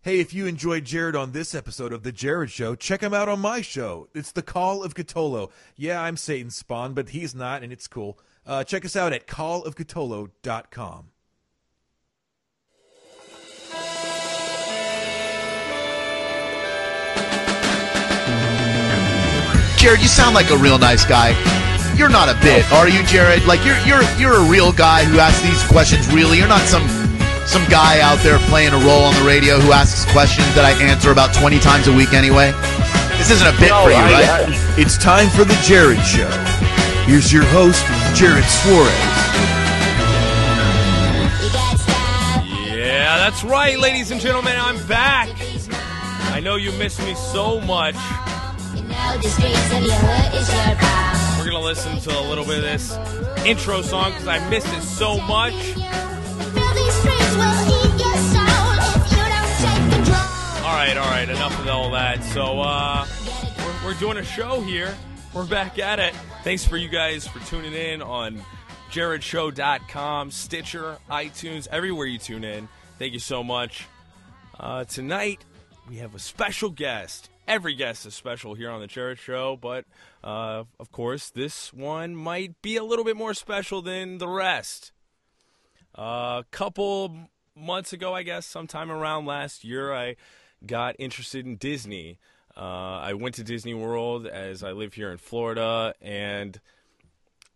Hey, if you enjoyed Jerrad on this episode of The Jerrad Show, check him out on my show. It's The Call of Cthulhu. Yeah, I'm Satan's spawn, but he's not, and it's cool. Check us out at callofcthulhu.com. Jerrad, you sound like a real nice guy. You're not a bit, are you, Jerrad? Like you're a real guy who asks these questions really. You're not some guy out there playing a role on the radio who asks questions that I answer about 20 times a week anyway. This isn't a bit for you, right? It's time for The Jerrad Show. Here's your host, Jerrad Suarez. Yeah, that's right, ladies and gentlemen. I'm back. I know you missed me so much. We're going to listen to a little bit of this intro song because I missed it so much. All right, enough of all that. So we're doing a show here. We're back at it. Thanks for you guys for tuning in on JerradShow.com, Stitcher, iTunes, everywhere you tune in. Thank you so much. Tonight, we have a special guest. Every guest is special here on the Jerrad Show, but of course, this one might be a little bit more special than the rest. A couple months ago, I guess, sometime around last year, I got interested in Disney. I went to Disney World as I live here in Florida, and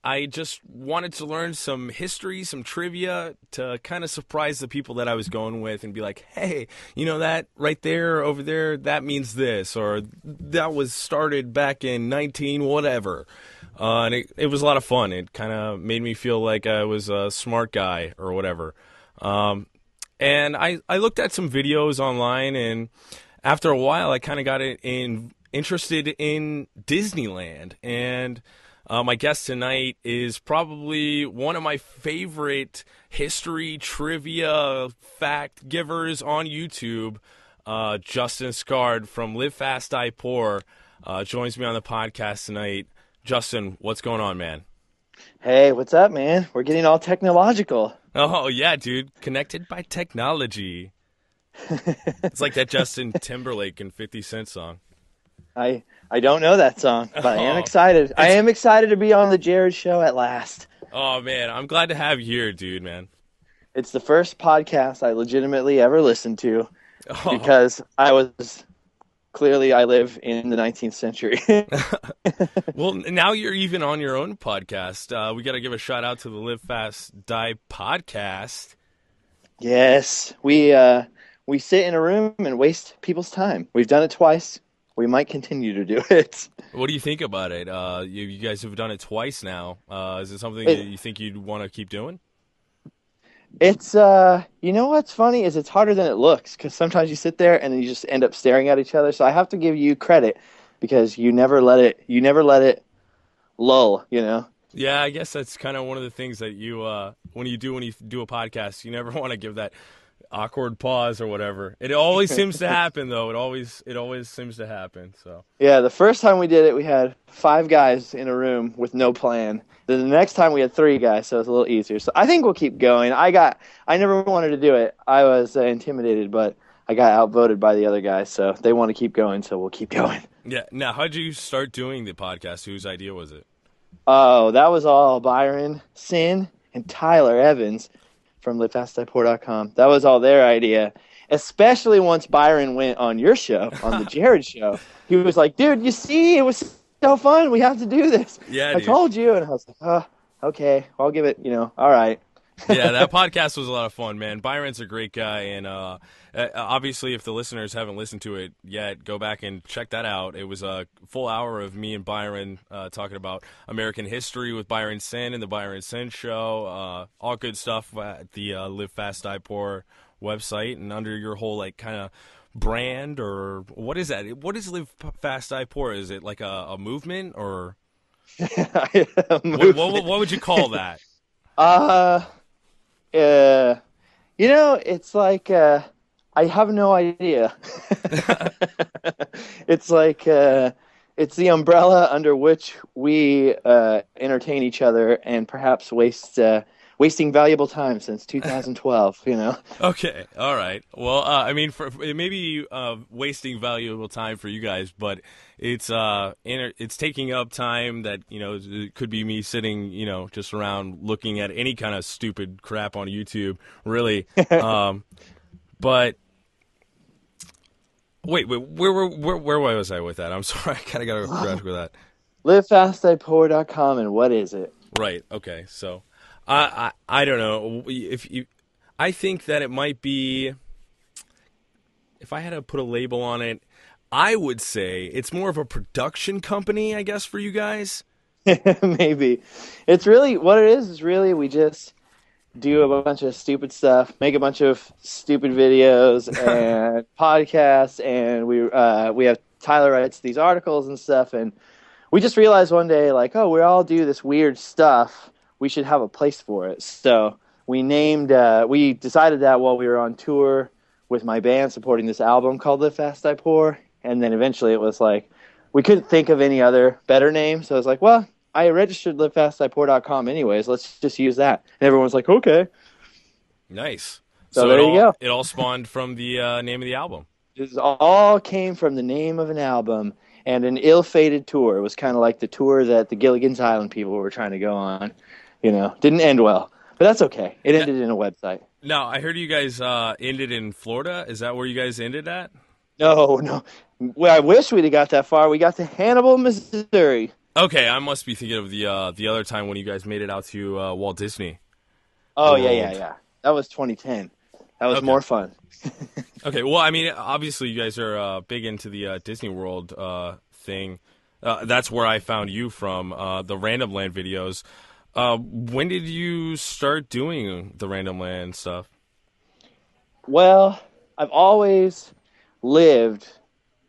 I just wanted to learn some history, some trivia to kind of surprise the people that I was going with and be like, hey, you know that right there, over there, that means this, or that was started back in 19 whatever. And it was a lot of fun. It kind of made me feel like I was a smart guy or whatever. And I looked at some videos online, and after a while, I kind of got interested in Disneyland. And my guest tonight is probably one of my favorite history, trivia, fact givers on YouTube. Justin SCARRED from Live Fast, Die Poor joins me on the podcast tonight. Justin, what's going on, man? Hey, what's up, man? We're getting all technological. Oh, yeah, dude. Connected by technology. It's like that Justin Timberlake and 50 Cent song. I don't know that song, but I am excited. I am excited to be on the Jerrad Show at last. Oh, man. I'm glad to have you here, dude, man. It's the first podcast I legitimately ever listened to because I live in the 19th century. Well, now you're even on your own podcast. We got to give a shout out to the Live Fast Die podcast. Yes, we sit in a room and waste people's time. We've done it twice. We might continue to do it. What do you think about it? You guys have done it twice now. Is it something that you think you'd want to keep doing? It's, you know what's funny is it's harder than it looks because sometimes you sit there and then you just end up staring at each other. So I have to give you credit because you never let it lull, you know? Yeah, I guess that's kind of one of the things that you, when you do a podcast, you never want to give that awkward pause or whatever. It always seems to happen, though. It always seems to happen. So yeah, the first time we did it, we had 5 guys in a room with no plan. Then the next time we had 3 guys, so it was a little easier. So I think we'll keep going. I never wanted to do it. I was intimidated, but I got outvoted by the other guys, so they want to keep going, so we'll keep going. Yeah. Now, how'd you start doing the podcast? Whose idea was it? Oh, that was all Byron, Sin, and Tyler Evans from LiveFastDiePoor.com. That was all their idea, especially once Byron went on your show, on the Jerrad Show. He was like, dude, you see, it was so fun. We have to do this. Yeah, I told you. And I was like, oh, okay, I'll give it, all right. Yeah, that podcast was a lot of fun, man. Byron's a great guy, and obviously if the listeners haven't listened to it yet, go back and check that out. It was a full hour of me and Byron talking about American history with Byron Sin and the Byron Sin Show. All good stuff at the Live Fast, Die Poor website, and under your whole kind of brand, or what is that? What is Live Fast, Die Poor? Is it like a movement, or what would you call that? It's like, I have no idea. It's like, it's the umbrella under which we entertain each other and perhaps waste wasting valuable time since 2012. You know. Okay, all right. Well, I mean, it may be wasting valuable time for you guys, but it's taking up time that it could be me sitting just around looking at any kind of stupid crap on YouTube, really. But wait, where was I with that? I'm sorry, I kind of got to crash with that. LiveFastDiePoor.com, and what is it? Right. Okay. So, I don't know I think that it might be, if I had to put a label on it, I would say it's more of a production company, I guess, for you guys. Maybe. It's really, what it is really we just do a bunch of stupid stuff, make a bunch of stupid videos and podcasts, and we have Tyler writes these articles and stuff, and we just realized one day, like, oh, we all do this weird stuff. We should have a place for it. So we decided that while we were on tour with my band supporting this album called Live Fast Die Poor. And then eventually it was like, we couldn't think of any other better name. So I was like, well, I registered LiveFastDiePoor.com anyways. Let's just use that. And everyone's like, okay. Nice. So there you go. It all spawned from the name of the album. This all came from the name of an album and an ill-fated tour. It was kind of like the tour that the Gilligan's Island people were trying to go on. Didn't end well. But that's okay. It ended in a website. Now, I heard you guys ended in Florida. Is that where you guys ended at? No. Well, I wish we'd have got that far. We got to Hannibal, Missouri. Okay, I must be thinking of the other time when you guys made it out to Walt Disney. Oh, yeah. That was 2010. That was more fun. Okay, well, I mean, obviously you guys are big into the Disney World thing. That's where I found you from, the Randomland videos. When did you start doing the Randomland stuff? Well, I've always lived.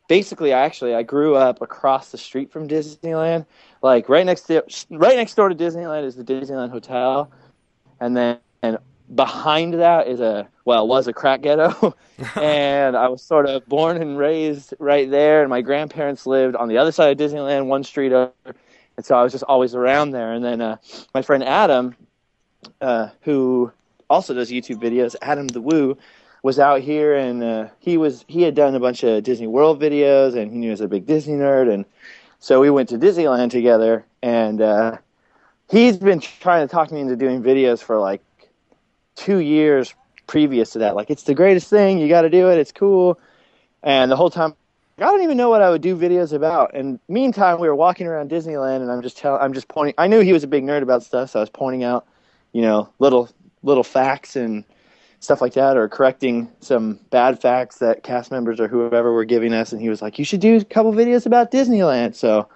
Basically, I grew up across the street from Disneyland. Like right next door to Disneyland is the Disneyland Hotel, and then behind that was a crack ghetto. And I was sort of born and raised right there, and my grandparents lived on the other side of Disneyland, one street over. And so I was just always around there. And then my friend Adam, who also does YouTube videos, Adam the Woo, was out here, and he had done a bunch of Disney World videos, and he knew I was a big Disney nerd. And so we went to Disneyland together, and he's been trying to talk me into doing videos for like 2 years previous to that. Like, it's the greatest thing. You got to do it. It's cool. And the whole time, I don't even know what I would do videos about. And meantime, we were walking around Disneyland, and I'm just pointing. I knew he was a big nerd about stuff, so I was pointing out, little facts and stuff like that, or correcting some bad facts that cast members or whoever were giving us. And he was like, "You should do a couple videos about Disneyland." So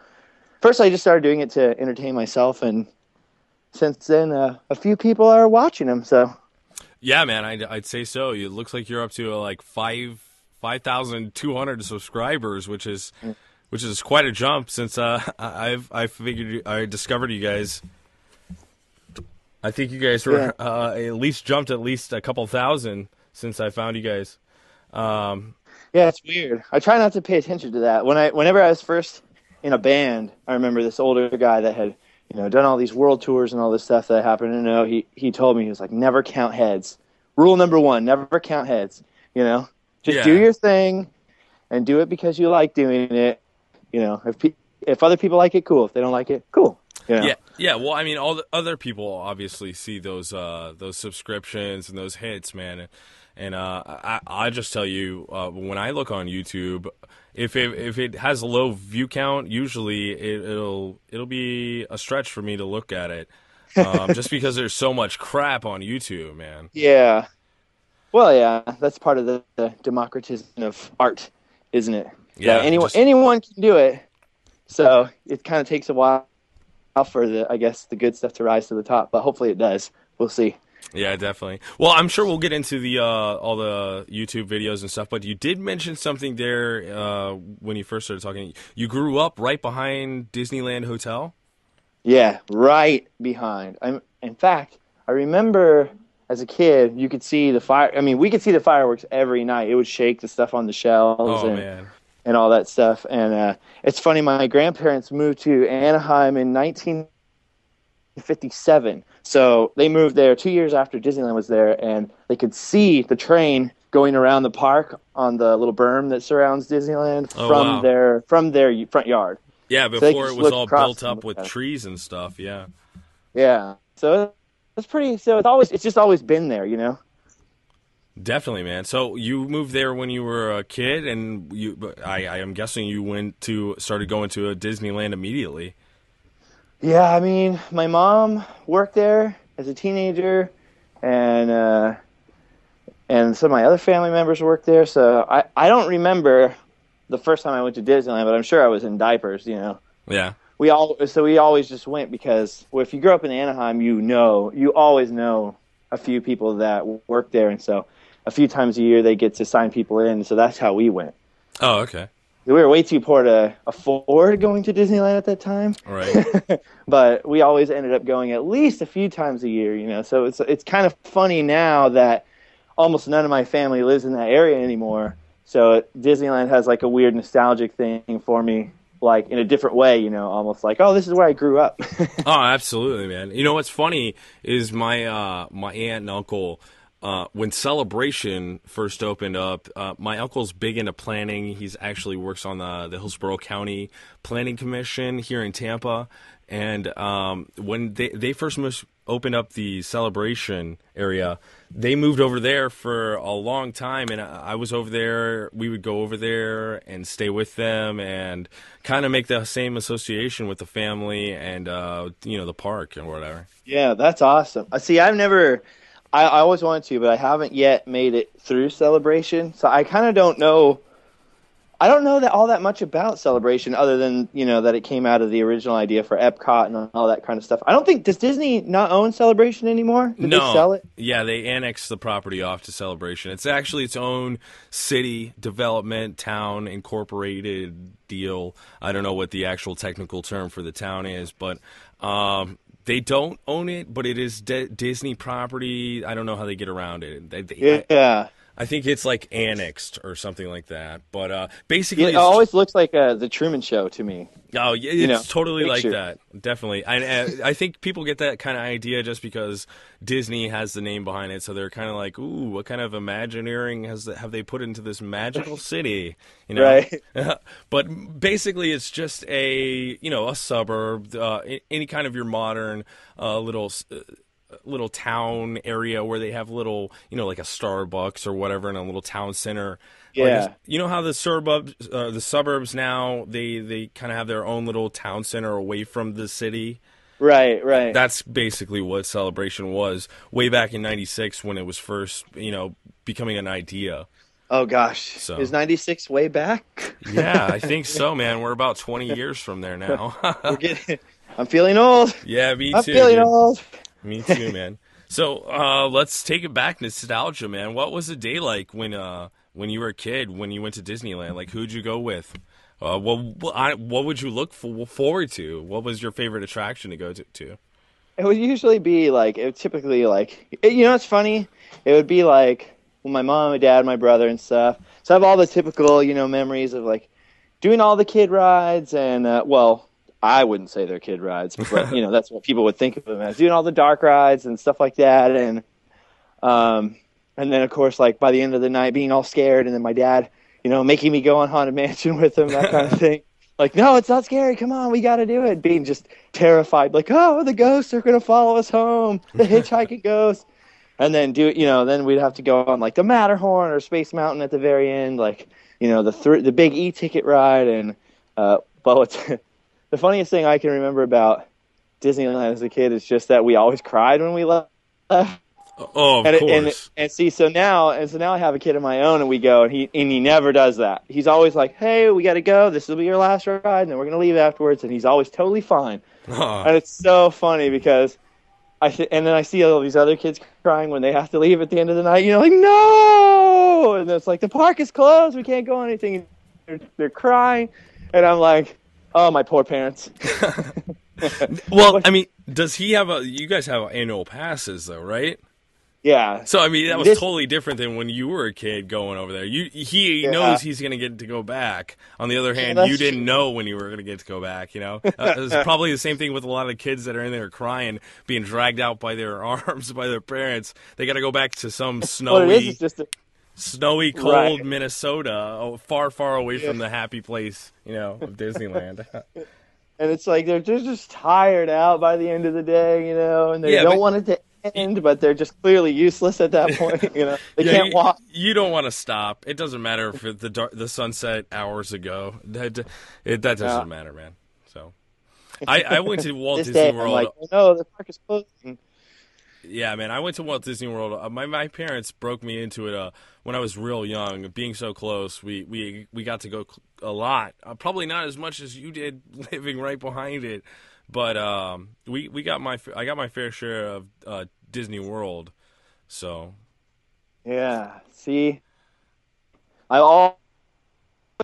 first, I just started doing it to entertain myself, and since then, a few people are watching them. So yeah, man, I'd say so. It looks like you're up to like 5,200 subscribers, which is quite a jump since I discovered you guys. I think you guys were at least jumped at least a couple thousand since I found you guys. Yeah, it's weird. I try not to pay attention to that. Whenever I was first in a band, I remember this older guy that had done all these world tours and all this stuff that I happened to know. He told me, he was like, never count heads. Rule number 1, never count heads. Just do your thing and do it because you like doing it. If other people like it, cool. If they don't like it, cool. Yeah. Well, I mean, all the other people obviously see those subscriptions and those hits, man. And I just tell you, when I look on YouTube, if it has a low view count, usually it'll be a stretch for me to look at it, just because there's so much crap on YouTube, man. Yeah. Well, yeah, that's part of the democratization of art, isn't it? Yeah. Anyone can do it. So it kind of takes a while for the good stuff to rise to the top, but hopefully it does. We'll see. Yeah, definitely. Well, I'm sure we'll get into the all the YouTube videos and stuff, but you did mention something there when you first started talking. You grew up right behind Disneyland Hotel? Yeah, right behind. In fact, I remember as a kid, you could see the fire. I mean, we could see the fireworks every night. It would shake the stuff on the shelves and all that stuff. And it's funny, my grandparents moved to Anaheim in 19 1957. So they moved there 2 years after Disneyland was there, and they could see the train going around the park on the little berm that surrounds Disneyland from their front yard. Yeah, before it was all built up with trees and stuff. Yeah. Yeah. So it's pretty. So it's just always been there, you know. Definitely, man. So you moved there when you were a kid, and I am guessing you started going to a Disneyland immediately. Yeah, I mean, my mom worked there as a teenager, and some of my other family members worked there. So I don't remember the first time I went to Disneyland, but I'm sure I was in diapers, you know. Yeah. We always just went because if you grew up in Anaheim, you always know a few people that work there, and so a few times a year they get to sign people in. So that's how we went. Oh, okay. We were way too poor to afford going to Disneyland at that time. Right. But we always ended up going at least a few times a year, you know. So it's kind of funny now that almost none of my family lives in that area anymore. So Disneyland has like a weird nostalgic thing for me, like in a different way, you know, almost like, oh, this is where I grew up. Oh, absolutely, man. You know what's funny is my my aunt and uncle, when Celebration first opened up, my uncle's big into planning. He's actually works on the Hillsborough County Planning Commission here in Tampa. And when they first opened up the Celebration area, they moved over there for a long time, and I was over there. We would go over there and stay with them and kind of make the same association with the family and the park and whatever. Yeah, that's awesome. See, I always wanted to, but I haven't yet made it through Celebration, so I kind of don't know. I don't know all that much about Celebration, other than that it came out of the original idea for Epcot and all that kind of stuff. I don't think does Disney not own Celebration anymore? Did they sell it? Yeah, they annexed the property off to Celebration. It's actually its own city development, town incorporated deal. I don't know what the actual technical term for the town is, but they don't own it. But it is Disney property. I don't know how they get around it. Yeah. I think it's like annexed or something like that. But basically, it always looks like the Truman Show to me. Oh, yeah, it's totally like that. Definitely. I think people get that kind of idea just because Disney has the name behind it. So they're kind of like, ooh, what kind of Imagineering have they put into this magical city? Right. But basically, it's just a suburb, any kind of your modern little town area where they have little, like a Starbucks or whatever in a little town center. Yeah. Like, you know how the suburbs now, they kind of have their own little town center away from the city? Right, right. That's basically what Celebration was way back in 96 when it was first, becoming an idea. Oh, gosh. So. Is 96 way back? Yeah, I think so, man. We're about 20 years from there now. I'm feeling old. Yeah, me too. I'm feeling old. Me too, man. So let's take it back, nostalgia, man. What was the day like when you were a kid, when you went to Disneyland? Like, who'd you go with? What would you look forward to? What was your favorite attraction to go to? It would usually be like, it's funny? It would be like my mom, my dad, my brother, and stuff. So I have all the typical, memories of like doing all the kid rides and, I wouldn't say they're kid rides, but that's what people would think of them as, doing all the dark rides and stuff like that, and then of course, like by the end of the night, being all scared, and then my dad, making me go on Haunted Mansion with him, that kind of thing. Like, no, it's not scary. Come on, we got to do it. Being just terrified, like, oh, the ghosts are gonna follow us home, the hitchhiking ghosts, and then then we'd have to go on like the Matterhorn or Space Mountain at the very end, like the big E-ticket ride, and the funniest thing I can remember about Disneyland as a kid is just that we always cried when we left. Oh, of course. And see, so now I have a kid of my own, and we go, and he never does that. He's always like, "Hey, we got to go. This will be your last ride, and then we're gonna leave afterwards." And he's always totally fine. And it's so funny because and then I see all these other kids crying when they have to leave at the end of the night. Like, no, and it's like the park is closed. We can't go on anything. They're crying, and I'm like, oh, my poor parents. Well, I mean, does he have you guys have annual passes though, right? Yeah. So I mean, that was totally different than when you were a kid going over there. He knows he's going to get to go back. On the other hand, you didn't know when you were going to get to go back. You know, it's probably the same thing with a lot of the kids that are in there crying, being dragged out by their arms by their parents. They got to go back to some snowy, snowy, cold Minnesota, far, far away from the happy place, you know, of Disneyland. And it's like they're just tired out by the end of the day, you know, and they don't want it to end, but they're just clearly useless at that point. You know, they can't walk. You don't want to stop. It doesn't matter if the sunset hours ago. That doesn't matter, man. So, I went to Walt Disney World. I'm like, no, the park is closing. Yeah, man, I went to Walt Disney World. My parents broke me into it when I was real young. Being so close, we got to go a lot. Probably not as much as you did living right behind it, but I got my fair share of Disney World. So yeah, see, I all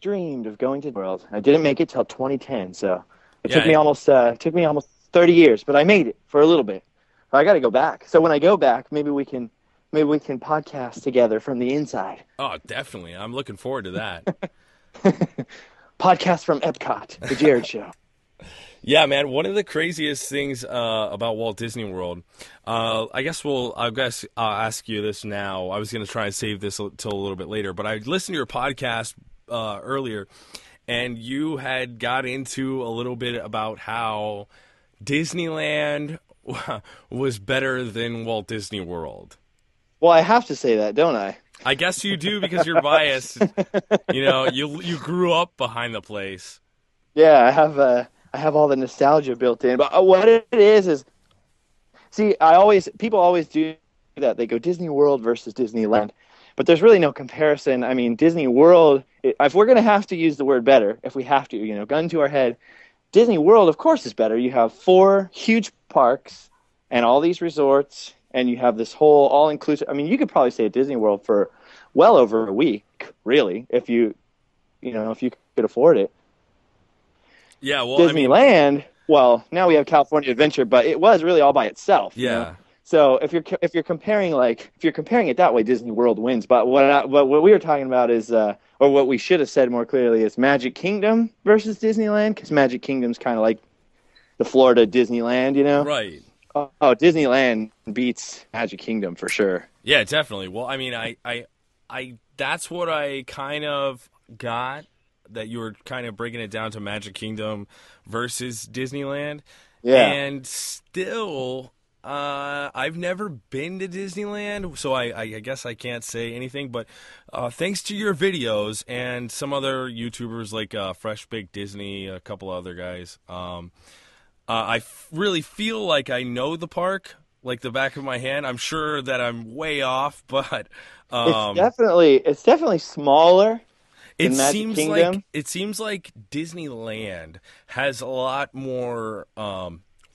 dreamed of going to the world. I didn't make it till 2010, so it took me almost 30 years, but I made it for a little bit. I got to go back. So when I go back, maybe we can podcast together from the inside. Oh, definitely. I'm looking forward to that. Podcast from Epcot, the Jerrad Show. Yeah, man. One of the craziest things about Walt Disney World, I guess I'll ask you this now. I was going to try and save this till a little bit later, but I listened to your podcast earlier, and you had got into a little bit about how Disneyland was better than Walt Disney World. Well, I have to say that, don't I? I guess you do because you're biased. You know, you grew up behind the place. Yeah, I have all the nostalgia built in. But what it is see, people always do that. They go Disney World versus Disneyland, but there's really no comparison. I mean, Disney World, if we're going to have to use the word better, if we have to, you know, gun to our head, Disney World, of course, is better. You have 4 huge parks and all these resorts, and you have this whole all-inclusive. I mean, you could probably stay at Disney World for well over a week, really, if you could afford it. Yeah, well, Disneyland. Well, now we have California Adventure, but it was really all by itself. Yeah. You know? So if you're comparing it that way, Disney World wins. But what we were talking about is, or what we should have said more clearly is Magic Kingdom versus Disneyland, because Magic Kingdom's kind of like the Florida Disneyland, you know? Right. Oh, Disneyland beats Magic Kingdom for sure. Yeah, definitely. Well, I mean, I that's what I kind of got, that you were kind of breaking it down to Magic Kingdom versus Disneyland. Yeah. And still, I've never been to Disneyland, so I guess I can't say anything. But thanks to your videos and some other YouTubers like Fresh Baked Disney, a couple other guys, I really feel like I know the park like the back of my hand. I'm sure that I'm way off, but it's definitely smaller. It seems like Disneyland has a lot more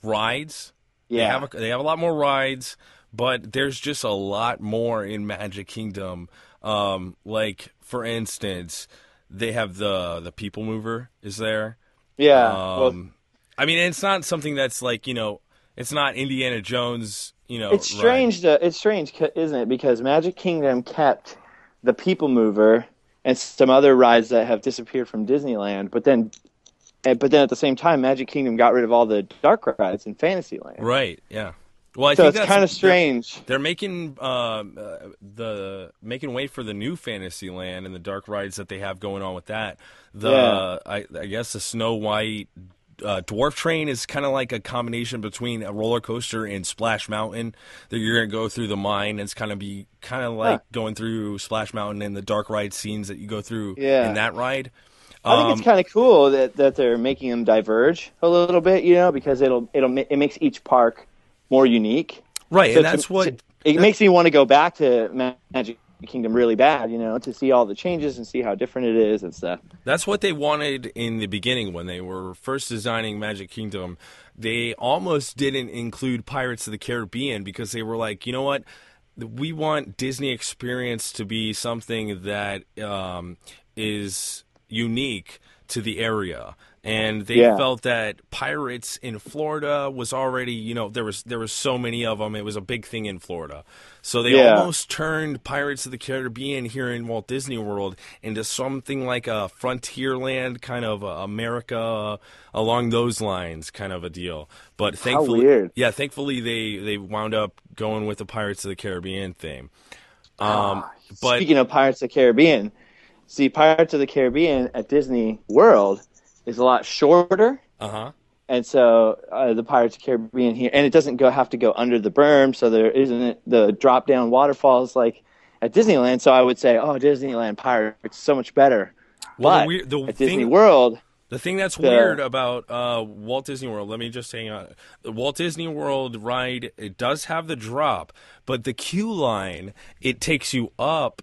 rides. Yeah, they have a lot more rides, but there's just a lot more in Magic Kingdom. Like for instance, they have the People Mover is there. Yeah. I mean, it's not something that's like, you know, it's not Indiana Jones, you know. It's strange, isn't it? Because Magic Kingdom kept the People Mover and some other rides that have disappeared from Disneyland, but then at the same time, Magic Kingdom got rid of all the dark rides in Fantasyland. Right. Yeah. Well, I so think it's kind of strange. They're making making way for the new Fantasyland and the dark rides that they have going on with that. I guess the Snow White Dwarf Train is kind of like a combination between a roller coaster and Splash Mountain. That you're going to go through the mine. And it's kind of like going through Splash Mountain and the dark ride scenes that you go through in that ride. I think it's kind of cool that they're making them diverge a little bit, you know, because it makes each park more unique. Right, so and that's what it makes me want to go back to Magic Kingdom really bad, you know, to see all the changes and see how different it is and stuff. That's what they wanted in the beginning when they were first designing Magic Kingdom. They almost didn't include Pirates of the Caribbean because they were like, you know what? We want Disney Experience to be something that is unique to the area. And they felt that Pirates in Florida was already, there was so many of them. It was a big thing in Florida. So they almost turned Pirates of the Caribbean here in Walt Disney World into something like a Frontierland kind of America along those lines kind of a deal. But thankfully, how weird. Yeah, thankfully they wound up going with the Pirates of the Caribbean theme. But speaking of Pirates of the Caribbean, see, Pirates of the Caribbean at Disney World is a lot shorter. And so the Pirates of the Caribbean here, and it doesn't have to go under the berm, so there isn't the drop down waterfalls like at Disneyland. So I would say, Disneyland Pirates so much better. Well, but at Disney World, the thing that's weird about Walt Disney World, let me just hang on. The Walt Disney World ride, it does have the drop, but the queue line, it takes you up.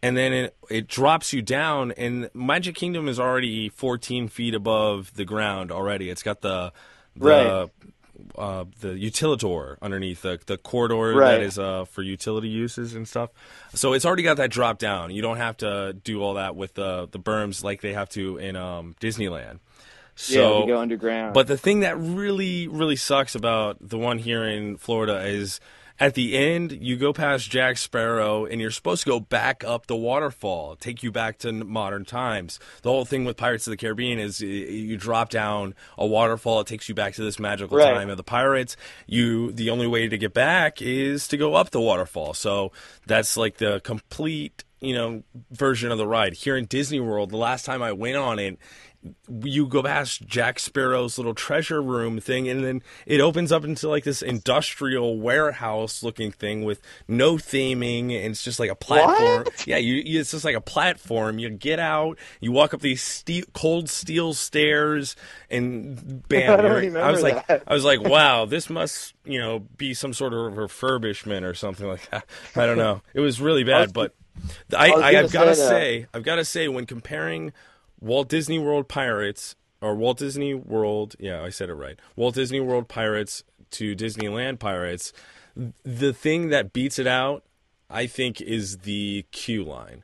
And then it drops you down, and Magic Kingdom is already 14 feet above the ground already. It's got the utilitor underneath, the corridor that is for utility uses and stuff. So it's already got that drop down. You don't have to do all that with the berms like they have to in Disneyland. So, you go underground. But the thing that really, really sucks about the one here in Florida is at the end, you go past Jack Sparrow, and you're supposed to go back up the waterfall, take you back to modern times. The whole thing with Pirates of the Caribbean is you drop down a waterfall, it takes you back to this magical time of the pirates. The only way to get back is to go up the waterfall. So that's like the complete, version of the ride. Here in Disney World, the last time I went on it, you go past Jack Sparrow's little treasure room thing, and then it opens up into like this industrial warehouse looking thing with no theming, and it's just like a platform. What? Yeah, it's just like a platform. You get out, you walk up these cold steel stairs, and bam! I was like, wow, this must be some sort of refurbishment or something like that. I don't know. It was really bad, but I've got to say, when comparing Walt Disney World Pirates, or Walt Disney World, I said it right, Walt Disney World Pirates to Disneyland Pirates, the thing that beats it out, I think, is the queue line.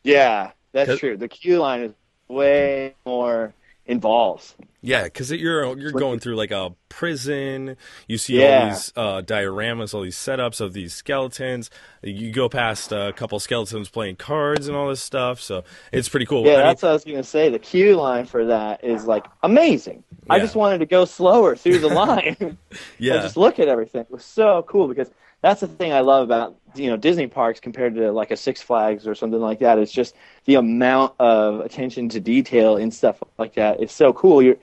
Yeah, that's true. The queue line is way more involved. Yeah, because you're going through like a prison. You see all these dioramas, all these setups of these skeletons. You go past a couple skeletons playing cards and all this stuff. So it's pretty cool. Yeah, that's what I was going to say. The queue line for that is like amazing. Yeah. I just wanted to go slower through the line and just look at everything. It was so cool because that's the thing I love about Disney parks compared to like a Six Flags or something like that. It's just the amount of attention to detail and stuff like that. It's so cool.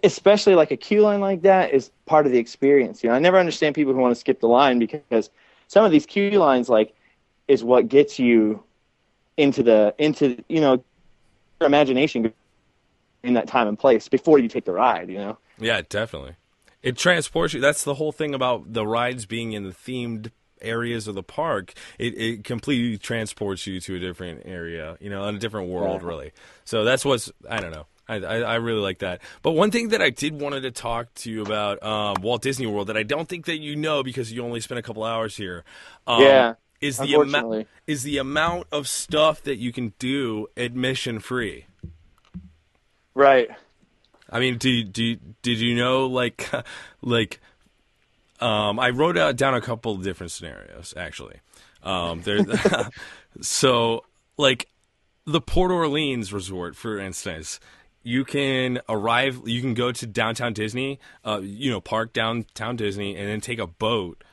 Especially like a queue line like that is part of the experience. I never understand people who want to skip the line because some of these queue lines is what gets you into your imagination in that time and place before you take the ride. Yeah, definitely. It transports you. That's the whole thing about the rides being in the themed areas of the park. It completely transports you to a different area, in a different world, really. So that's I don't know. I really like that. But one thing that I did wanted to talk to you about Walt Disney World that I don't think that because you only spent a couple hours here. Is the amount of stuff that you can do admission free. Right. I mean, did you know I wrote down a couple of different scenarios actually. So like the Port Orleans Resort, for instance. You can go to downtown Disney, park downtown Disney, and then take a boat,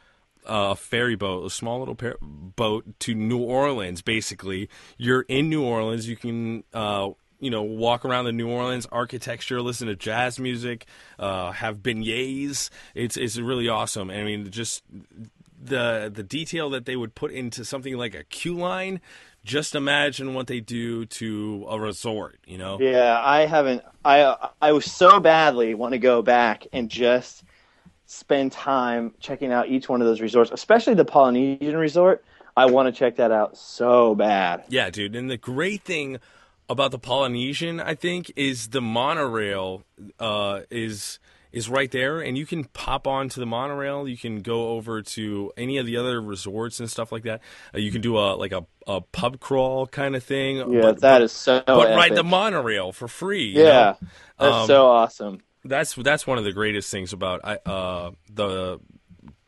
a ferry boat, a small little boat to New Orleans, basically. You're in New Orleans. You can, walk around the New Orleans architecture, listen to jazz music, have beignets. It's really awesome. I mean, just the detail that they would put into something like a queue line. Just imagine what they do to a resort, Yeah, I haven't. I was so badly want to go back and just spend time checking out each one of those resorts, especially the Polynesian resort. I want to check that out so bad. Yeah, dude. And the great thing about the Polynesian, I think, is the monorail is is right there, and you can pop onto the monorail. You can go over to any of the other resorts and stuff like that. You can do a pub crawl kind of thing. Yeah, that is so But epic. ride the monorail for free. Yeah, that's so awesome. That's one of the greatest things about the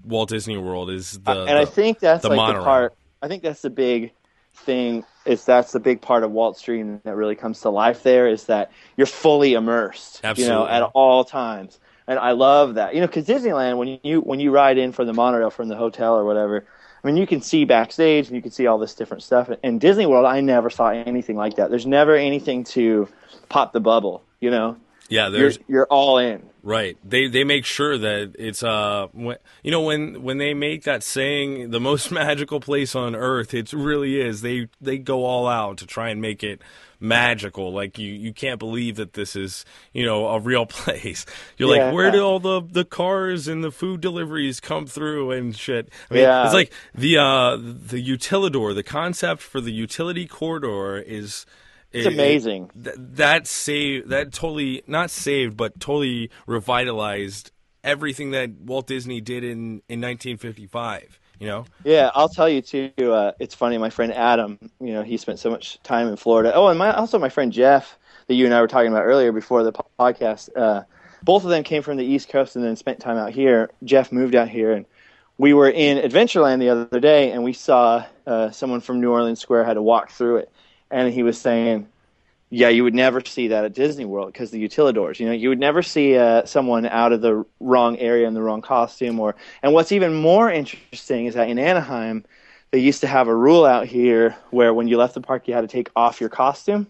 Walt Disney World is I think that's the like monorail. the part. I think that's the big thing. That's the big part of Walt's dream that really comes to life. There is that you're fully immersed. Absolutely. At all times. And I love that, because Disneyland, when you ride in from the monorail from the hotel or whatever, I mean, you can see backstage and you can see all this different stuff. In Disney World, I never saw anything like that. There's never anything to pop the bubble, Yeah, you're all in. Right. They make sure that it's when they make that saying the most magical place on earth, it really is. They go all out to try and make it magical. Like you can't believe that this is, a real place. You're like, where did all the cars and the food deliveries come through and shit? I mean, it's like the utilidor, the concept for the utility corridor is It's amazing. That totally, not saved, but totally revitalized everything that Walt Disney did in 1955, Yeah, I'll tell you, too, it's funny, my friend Adam, he spent so much time in Florida. Oh, and also my friend Jeff, that you and I were talking about earlier before the podcast, both of them came from the East Coast and then spent time out here. Jeff moved out here, and we were in Adventureland the other day, and we saw someone from New Orleans Square had to walk through it. And he was saying, yeah, you would never see that at Disney World because the utilidors. You would never see someone out of the wrong area in the wrong costume. And what's even more interesting is that in Anaheim, they used to have a rule out here where when you left the park, you had to take off your costume.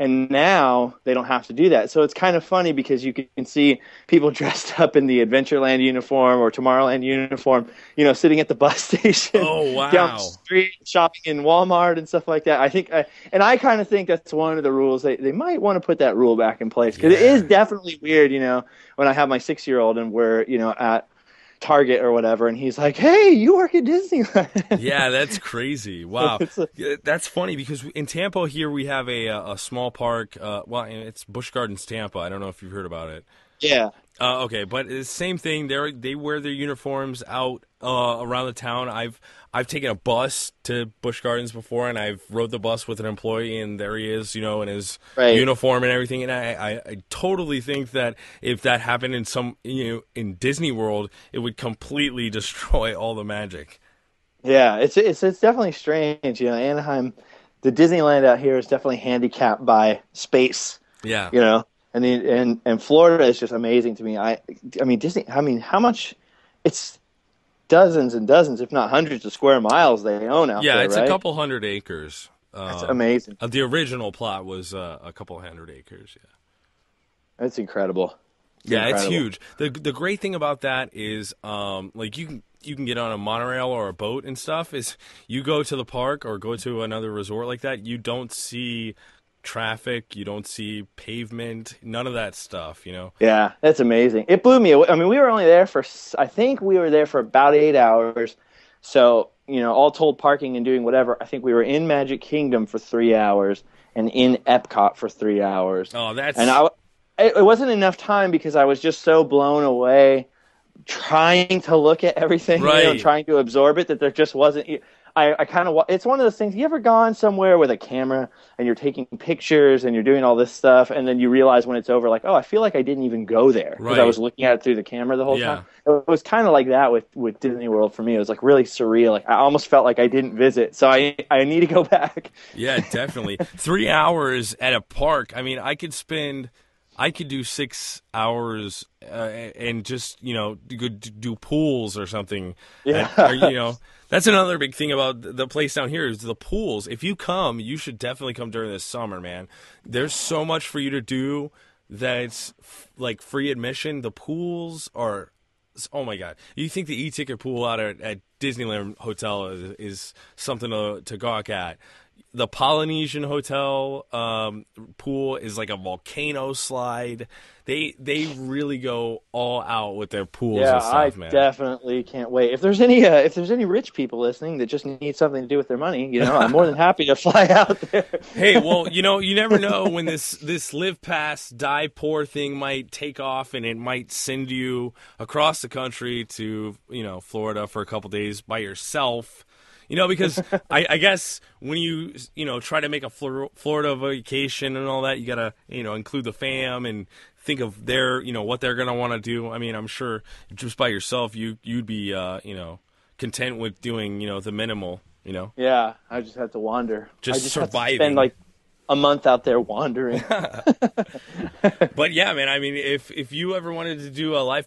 And now they don't have to do that. So it's kind of funny because you can see people dressed up in the Adventureland uniform or Tomorrowland uniform, sitting at the bus station. Oh, wow. Down the street, shopping in Walmart and stuff like that. I kind of think that's one of the rules. They might want to put that rule back in place because it is definitely weird, when I have my 6-year-old and we're, at Target or whatever, and he's like, hey, you work at Disneyland. Yeah, that's crazy. Wow. That's funny because in Tampa here we have a small park. It's Busch Gardens, Tampa. I don't know if you've heard about it. Yeah. Okay, but it's the same thing. They wear their uniforms out around the town. I've taken a bus to Busch Gardens before, and I've rode the bus with an employee, and there he is, in his uniform and everything. And I totally think that if that happened in Disney World, it would completely destroy all the magic. Yeah, it's definitely strange. Anaheim, the Disneyland out here is definitely handicapped by space. Yeah. And Florida is just amazing to me. I mean Disney. I mean, how much? It's dozens and dozens, if not hundreds, of square miles they own out there. Yeah, it's right? a couple hundred acres. That's amazing. The original plot was a couple hundred acres. Yeah, that's incredible. It's huge. The great thing about that is, you can get on a monorail or a boat and stuff. Is you go to the park or go to another resort like that, you don't see traffic, you don't see pavement, none of that stuff, Yeah, that's amazing. It blew me away. I mean, we were only there for, I think we were there for about 8 hours. So, all told, parking and doing whatever, I think we were in Magic Kingdom for 3 hours and in Epcot for 3 hours. Oh, that's... And it wasn't enough time because I was just so blown away trying to look at everything, trying to absorb it, that there just wasn't... I kind of, it's one of those things, you ever gone somewhere with a camera and you're taking pictures and you're doing all this stuff and then you realize when it's over, like, oh, I feel like I didn't even go there because I was looking at it through the camera the whole time. It was kind of like that with Disney World for me. It was like really surreal. Like I almost felt like I didn't visit. So I need to go back. Yeah, definitely. 3 hours at a park. I mean, I could do 6 hours and just, do pools or something. Yeah. That's another big thing about the place down here is the pools. If you come, you should definitely come during this summer, man. There's so much for you to do that's like free admission. The pools are, oh my God. You think the e-ticket pool out at Disneyland Hotel is something to gawk at. the Polynesian Hotel pool is like a volcano slide. They really go all out with their pools and stuff, man. I definitely can't wait. If there's any rich people listening that just need something to do with their money, I'm more than happy to fly out there. Hey, well, you never know when this live past die poor thing might take off, and it might send you across the country to Florida for a couple days by yourself. Because I guess when you try to make a Florida vacation and all that, you gotta include the fam and think of their what they're gonna want to do. I mean, I'm sure just by yourself you'd be content with doing the minimal. Yeah, I just have to wander. I just surviving. Have to spend like a month out there wandering. But yeah, man, I mean, if you ever wanted to do a live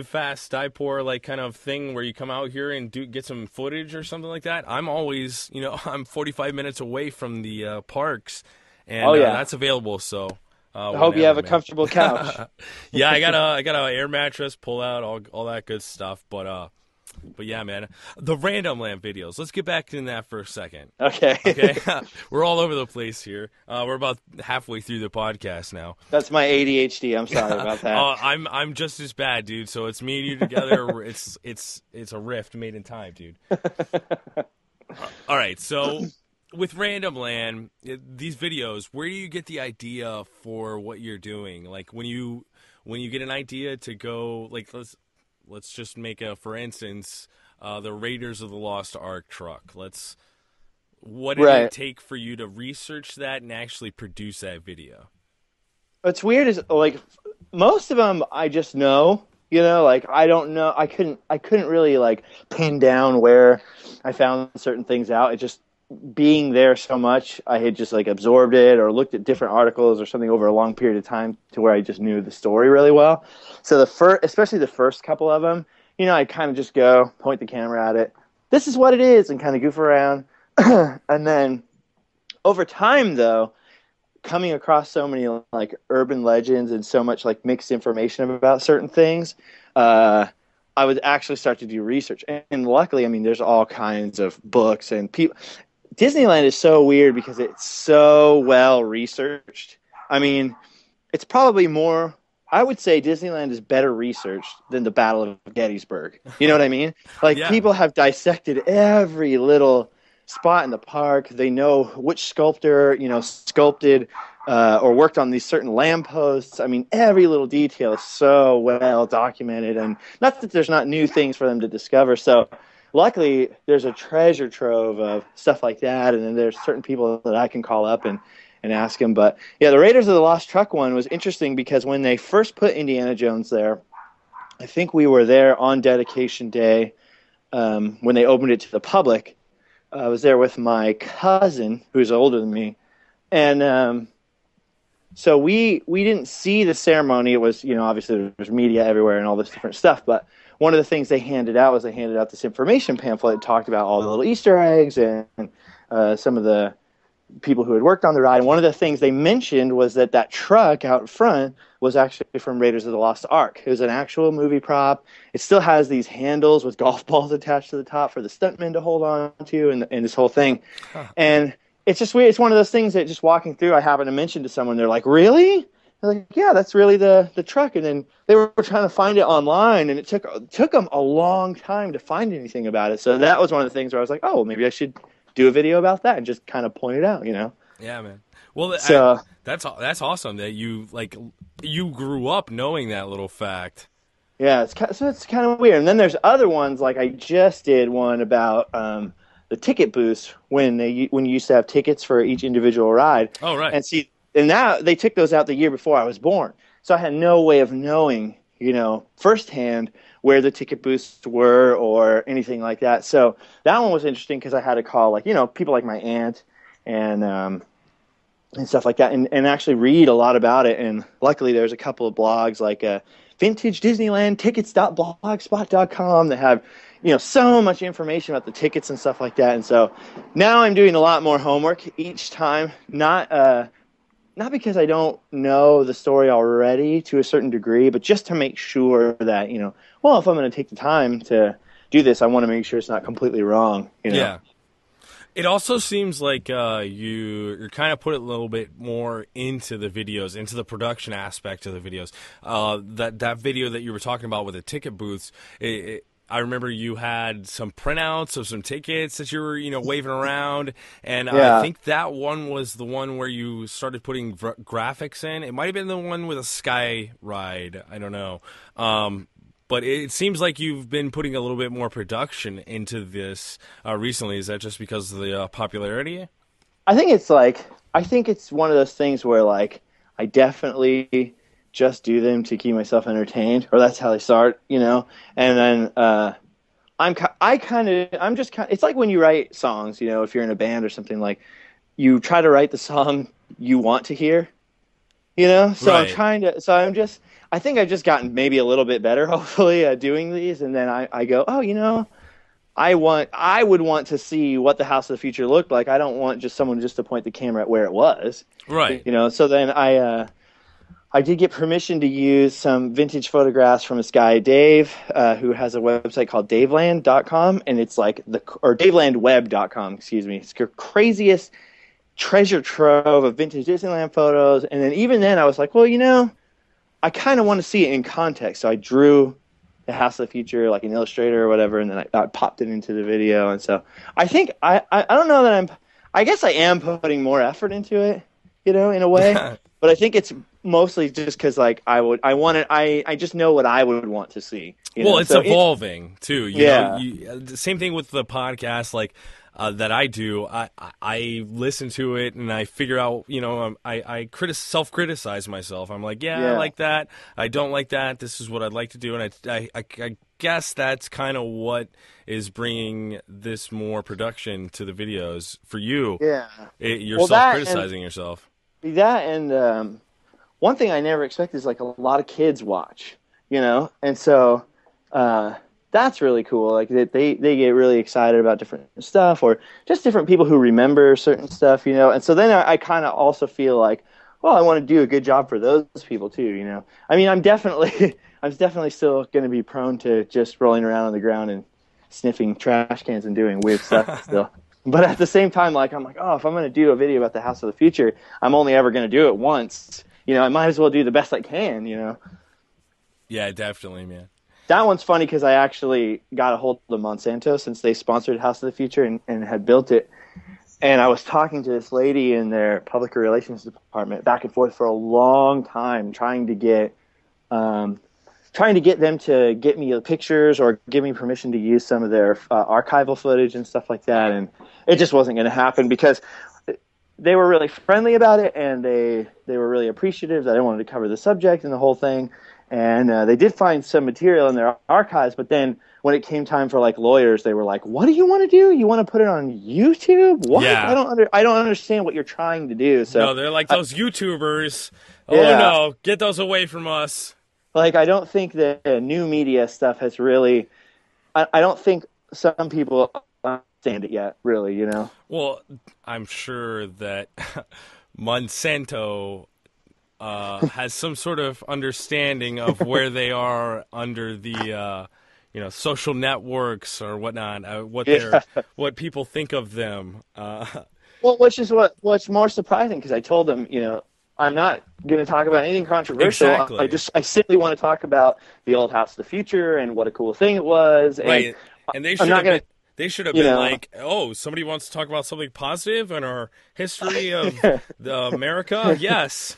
fast, die poor like kind of thing where you come out here and get some footage or something like that, I'm always, I'm 45 minutes away from the parks, and that's available. So I hope you have a comfortable couch. Yeah, I got a air mattress, pull out, all that good stuff. But yeah, man, the Randomland videos. Let's get back in that for a second. Okay. We're all over the place here. We're about halfway through the podcast now. That's my ADHD. I'm sorry about that. I'm just as bad, dude. So it's me and you together. it's a rift made in time, dude. All right, so with Randomland, these videos, where do you get the idea for what you're doing? Like when you get an idea to go, like let's just make for instance, the Raiders of the Lost Ark truck. What did it take for you to research that and actually produce that video? What's weird is like most of them I just know, like I don't know. I couldn't really like pin down where I found certain things out. It just being there so much, I had just like absorbed it or looked at different articles or something over a long period of time to where I just knew the story really well. So especially the first couple of them, I kind of just go point the camera at it. This is what it is, and kind of goof around. And then over time, though, coming across so many like urban legends and so much like mixed information about certain things, I would actually start to do research. And luckily, I mean, there's all kinds of books and people. Disneyland is so weird because it's so well researched. I mean, it's probably more, I would say Disneyland is better researched than the Battle of Gettysburg. You know what I mean? Like people have dissected every little spot in the park. They know which sculptor, sculpted or worked on these certain lampposts. I mean, every little detail is so well documented, and not that there's not new things for them to discover. So luckily, there's a treasure trove of stuff like that, and then there's certain people that I can call up and ask them. But yeah, the Raiders of the Lost Truck one was interesting because when they first put Indiana Jones there, I think we were there on dedication day when they opened it to the public. I was there with my cousin, who's older than me, and so we didn't see the ceremony. It was, obviously there was media everywhere and all this different stuff, but one of the things they handed out this information pamphlet that talked about all the little Easter eggs and some of the people who had worked on the ride. And one of the things they mentioned was that truck out front was actually from Raiders of the Lost Ark. It was an actual movie prop. It still has these handles with golf balls attached to the top for the stuntmen to hold on to and this whole thing. Huh. And it's just weird. It's one of those things that just walking through, I happened to mention to someone. They're like, really? They're like, yeah, that's really the truck. And then they were trying to find it online, and it took them a long time to find anything about it. So that was one of the things where I was like, oh, well, maybe I should do a video about that and just kind of point it out, Yeah, man. Well, so that's awesome that you grew up knowing that little fact. Yeah, it's kind of weird. And then there's other ones, like I just did one about the ticket booths when you used to have tickets for each individual ride. Oh, right. And now they took those out the year before I was born. So I had no way of knowing, firsthand where the ticket booths were or anything like that. So that one was interesting because I had to call people like my aunt and stuff like that and actually read a lot about it. And luckily there's a couple of blogs like Vintage Disneyland Tickets.blogspot.com that have, so much information about the tickets and stuff like that. And so now I'm doing a lot more homework each time, not because I don't know the story already to a certain degree, but just to make sure that, if I'm going to take the time to do this, I want to make sure it's not completely wrong. Yeah. It also seems like you're kind of put a little bit more into the videos, into the production aspect of the videos. That video that you were talking about with the ticket booths, I remember you had some printouts of some tickets that you were, waving around, and I think that one was the one where you started putting graphics in. It might have been the one with a sky ride. I don't know. But it seems like you've been putting a little bit more production into this recently. Is that just because of the popularity? I think it's one of those things where I definitely just do them to keep myself entertained, or that's how they start, and then it's like when you write songs, if you're in a band or something, like you try to write the song you want to hear, so right. I think I've just gotten maybe a little bit better, hopefully, at doing these, and then I go, I would want to see what the House of the Future looked like. I don't want someone to point the camera at where it was, right? So then I did get permission to use some vintage photographs from this guy, Dave, who has a website called daveland.com, and it's or davelandweb.com, excuse me. It's the craziest treasure trove of vintage Disneyland photos. And then even then I was like, well, I kind of want to see it in context. So I drew the House of the Future like an Illustrator or whatever, and then I popped it into the video. And so I think, I don't know that I guess I am putting more effort into it, in a way. But I think it's mostly just because, I just know what I would want to see. It's evolving too. The same thing with the podcast, that I do. I listen to it and I figure out, I self-criticize myself. I'm like, I like that. I don't like that. This is what I'd like to do. And I guess that's kind of what is bringing this more production to the videos for you. Yeah. You're self-criticizing yourself. That and one thing I never expected is a lot of kids watch, and so that's really cool. They get really excited about different stuff, or just different people who remember certain stuff, And so then I kind of also feel like, well, I want to do a good job for those people too, I mean, I'm definitely still going to be prone to just rolling around on the ground and sniffing trash cans and doing weird stuff still. But at the same time, I'm like, if I'm going to do a video about the House of the Future, I'm only ever going to do it once. I might as well do the best I can, Yeah, definitely, man. That one's funny because I actually got a hold of Monsanto since they sponsored House of the Future and had built it. And I was talking to this lady in their public relations department back and forth for a long time, trying to get them to get me pictures or give me permission to use some of their archival footage and stuff like that. And it just wasn't going to happen because they were really friendly about it, and they were really appreciative that I wanted to cover the subject and the whole thing. And they did find some material in their archives, but then when it came time for lawyers, they were like, "What do you want to do? You want to put it on YouTube? What? Yeah. I don't understand what you're trying to do." So no, they're like those YouTubers. Oh no, get those away from us. I don't think the new media stuff has really. I don't think some people understand it yet, really. Well, I'm sure that Monsanto has some sort of understanding of where they are under the social networks or whatnot. What people think of them. Well, what's more surprising, because I told them, I'm not going to talk about anything controversial. Exactly. I simply want to talk about the old House of the Future and what a cool thing it was. Right. And they should have been like, oh, somebody wants to talk about something positive in our history of America? Yes.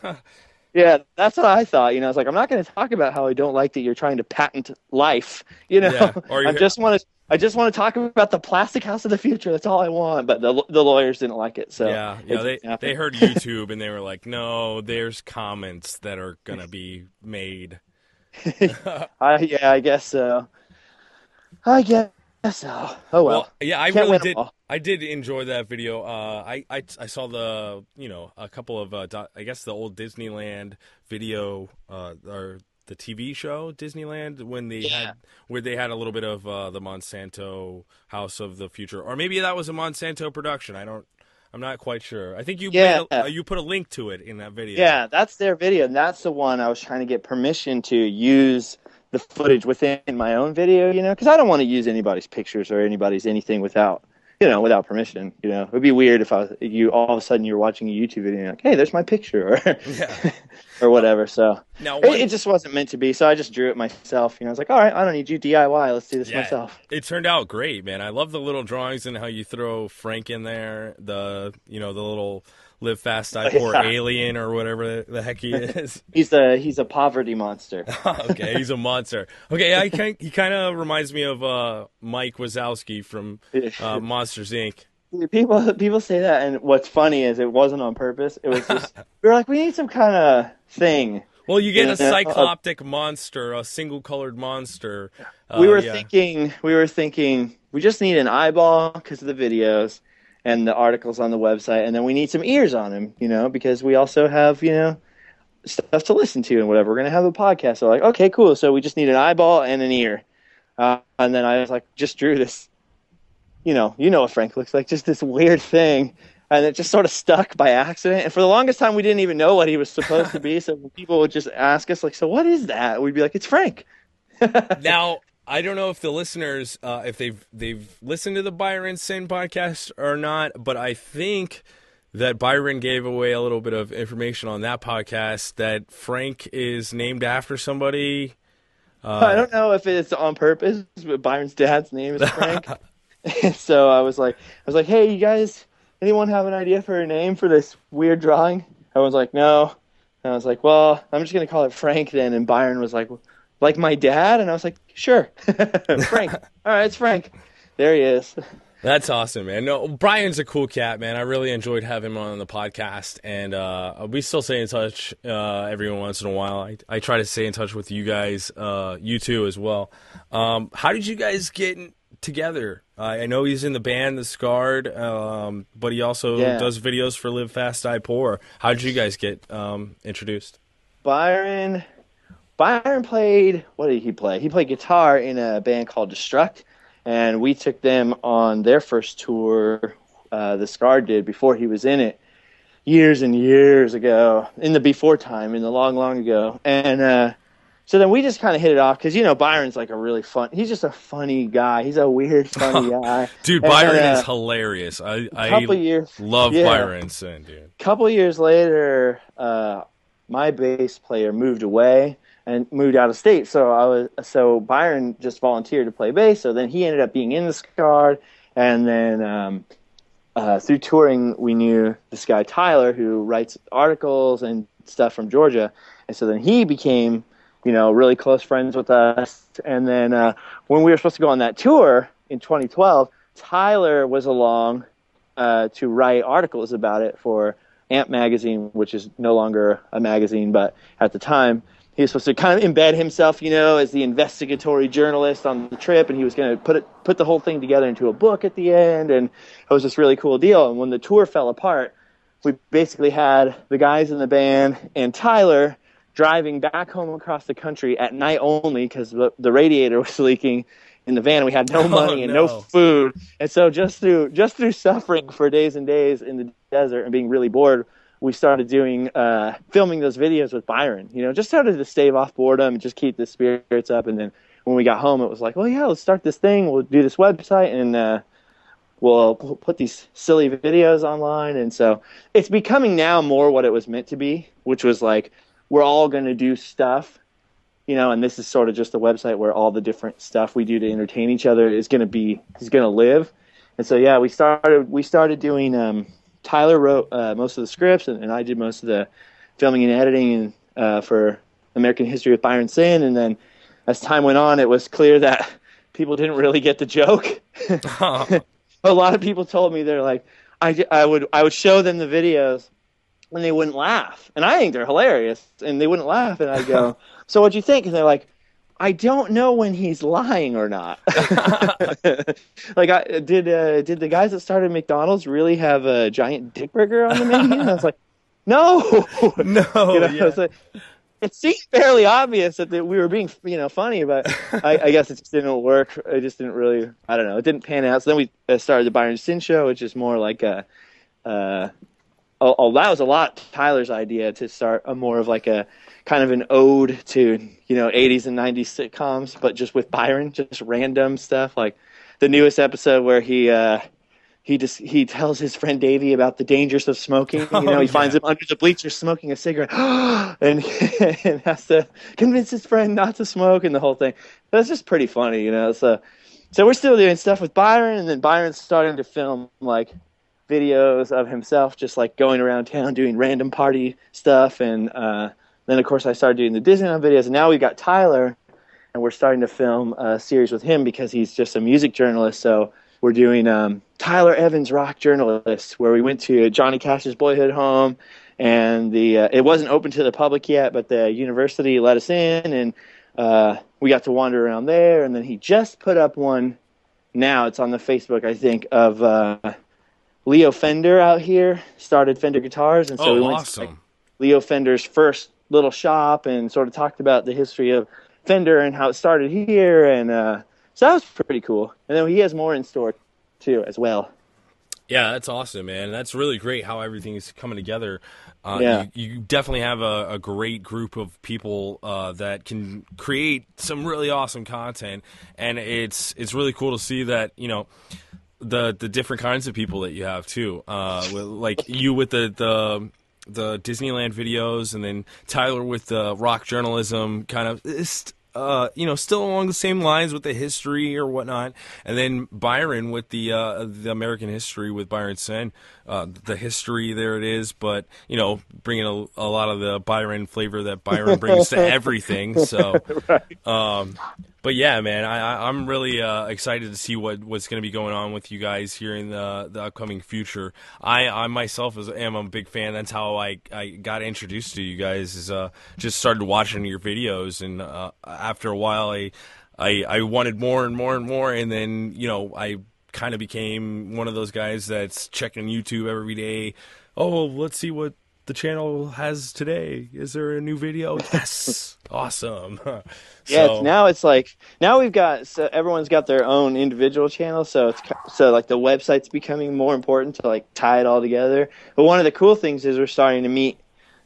Yeah, that's what I thought. I was like, I'm not going to talk about how I don't like that you're trying to patent life. Yeah, I just want to talk about the plastic House of the Future. That's all I want. But the lawyers didn't like it. So they heard YouTube and they were like, no, there's comments that are going to be made. I guess so. So, oh well. Yeah, I really did. I did enjoy that video. I saw a couple of I guess the old Disneyland video or the TV show Disneyland when they had a little bit of the Monsanto House of the Future, or maybe that was a Monsanto production. I'm not quite sure. I think you put a link to it in that video. Yeah, that's their video, and that's the one I was trying to get permission to use the footage within my own video, because I don't want to use anybody's pictures or anybody's anything without, without permission. It would be weird if all of a sudden you were watching a YouTube video and you're like, hey, there's my picture, or or whatever. So now, it just wasn't meant to be. So I just drew it myself. I was like, all right, I don't need you, DIY. Let's do this myself. It turned out great, man. I love the little drawings and how you throw Frank in there. The little Live Fast Die Poor alien or whatever the heck he is. He's a poverty monster. Okay, he's a monster. Okay, he kind of reminds me of Mike Wazowski from Monsters Inc. People say that, and what's funny is it wasn't on purpose. It was just we were like, we need some kind of thing. Well, you get a cycloptic monster, a single-colored monster. We were thinking we just need an eyeball because of the videos and the articles on the website, and then we need some ears on him, because we also have, stuff to listen to and whatever. We're going to have a podcast. So like, okay, cool. So we just need an eyeball and an ear. And then I was like, just drew this, you know what Frank looks like, just this weird thing. And it just sort of stuck by accident. And for the longest time, we didn't even know what he was supposed to be. So when people would just ask us, like, so what is that? We'd be like, it's Frank. Now, I don't know if the listeners, if they've listened to the Byron Sin podcast or not, but I think that Byron gave away a little bit of information on that podcast that Frank is named after somebody. I don't know if it's on purpose, but Byron's dad's name is Frank. So I was like, hey, you guys, anyone have an idea for a name for this weird drawing? Everyone's like, no. And I was like, well, I'm just going to call it Frank then. And Byron was like my dad? And I was like, sure. Frank. All right, it's Frank. There he is. That's awesome, man. No, Brian's a cool cat, man. I really enjoyed having him on the podcast, and we still stay in touch every once in a while. I try to stay in touch with you guys, you two as well. How did you guys get together? I know he's in the band, The Scarred, but he also does videos for Live Fast, Die Poor. How did you guys get introduced? Byron played, what did he play? He played guitar in a band called Destruct, and we took them on their first tour, The Scarred did, before he was in it, years and years ago, in the before time, in the long, long ago. And so then we just kind of hit it off, because, Byron's like he's just a funny guy. He's a weird, funny guy. Dude, Byron is hilarious. I love Byron Sin, dude. A couple years later, my bass player moved away and moved out of state. So Byron just volunteered to play bass. So then he ended up being in the Scarred. And then through touring, we knew this guy Tyler, who writes articles and stuff from Georgia. And so then he became, really close friends with us. And then when we were supposed to go on that tour in 2012, Tyler was along to write articles about it for Amp magazine, which is no longer a magazine, but at the time, he was supposed to kind of embed himself, as the investigatory journalist on the trip, and he was going to put the whole thing together into a book at the end, and it was this really cool deal. And when the tour fell apart, we basically had the guys in the band and Tyler driving back home across the country at night only because the radiator was leaking in the van. We had no money and no food, and so just through suffering for days and days in the desert and being really bored, we started doing filming those videos with Byron. Just started to stave off boredom and just keep the spirits up. And then when we got home, it was like, well, yeah, let's start this thing. We'll do this website, and we'll put these silly videos online. And so it's becoming now more what it was meant to be, which was like, we're all going to do stuff, and this is sort of just a website where all the different stuff we do to entertain each other is going to live. And so, yeah, we started doing, Tyler wrote most of the scripts, and I did most of the filming and editing for American History with Byron Sin. And then as time went on, it was clear that people didn't really get the joke. A lot of people told me, they're like, I would show them the videos and they wouldn't laugh. And I think they're hilarious, and they wouldn't laugh. And I'd go, so what'd you think? And they're like, I don't know when he's lying or not. Did the guys that started McDonald's really have a giant dick burger on the menu? And I was like, no. It seemed fairly obvious that we were being, funny, but I guess it just didn't work. It just didn't really, I don't know. It didn't pan out. So then we started the Byron Sin Show, which is more like that was a lot Tyler's idea, to start more of like a kind of an ode to, 80s and 90s sitcoms, but just with Byron, just random stuff. Like the newest episode where he he tells his friend Davey about the dangers of smoking. He finds him under the bleachers smoking a cigarette, and has to convince his friend not to smoke, and the whole thing. That's just pretty funny, So we're still doing stuff with Byron, and then Byron's starting to film like videos of himself just like going around town doing random party stuff, and then of course I started doing the Disneyland videos, and now we've got Tyler, and we're starting to film a series with him because he's just a music journalist. So we're doing Tyler Evans Rock Journalist, where we went to Johnny Cash's boyhood home, and it wasn't open to the public yet, but the university let us in, and we got to wander around there. And then he just put up one now, it's on the Facebook, I think, of Leo Fender out here, started Fender Guitars, and so we went to Leo Fender's first little shop and sort of talked about the history of Fender and how it started here, and so that was pretty cool. And then he has more in store too as well. Yeah, that's awesome, man. That's really great how everything is coming together. You definitely have a great group of people that can create some really awesome content, and it's really cool to see that, the different kinds of people that you have too, like you with the Disneyland videos, and then Tyler with the rock journalism kind of. Still along the same lines with the history or whatnot, and then Byron with the American history with Byron Sen, the history, there it is, but bringing a lot of the Byron flavor that Byron brings to everything. So, right. But yeah, man, I'm really excited to see what's going to be going on with you guys here in the upcoming future. I myself am a big fan. That's how I got introduced to you guys. Is just started watching your videos, and after a while, I wanted more and more and more, and then I kind of became one of those guys that's checking YouTube every day. Oh, let's see what the channel has today. Is there a new video? Yes. Awesome. Yeah, now we've got, so everyone's got their own individual channel, so like the website's becoming more important to like tie it all together. But one of the cool things is we're starting to meet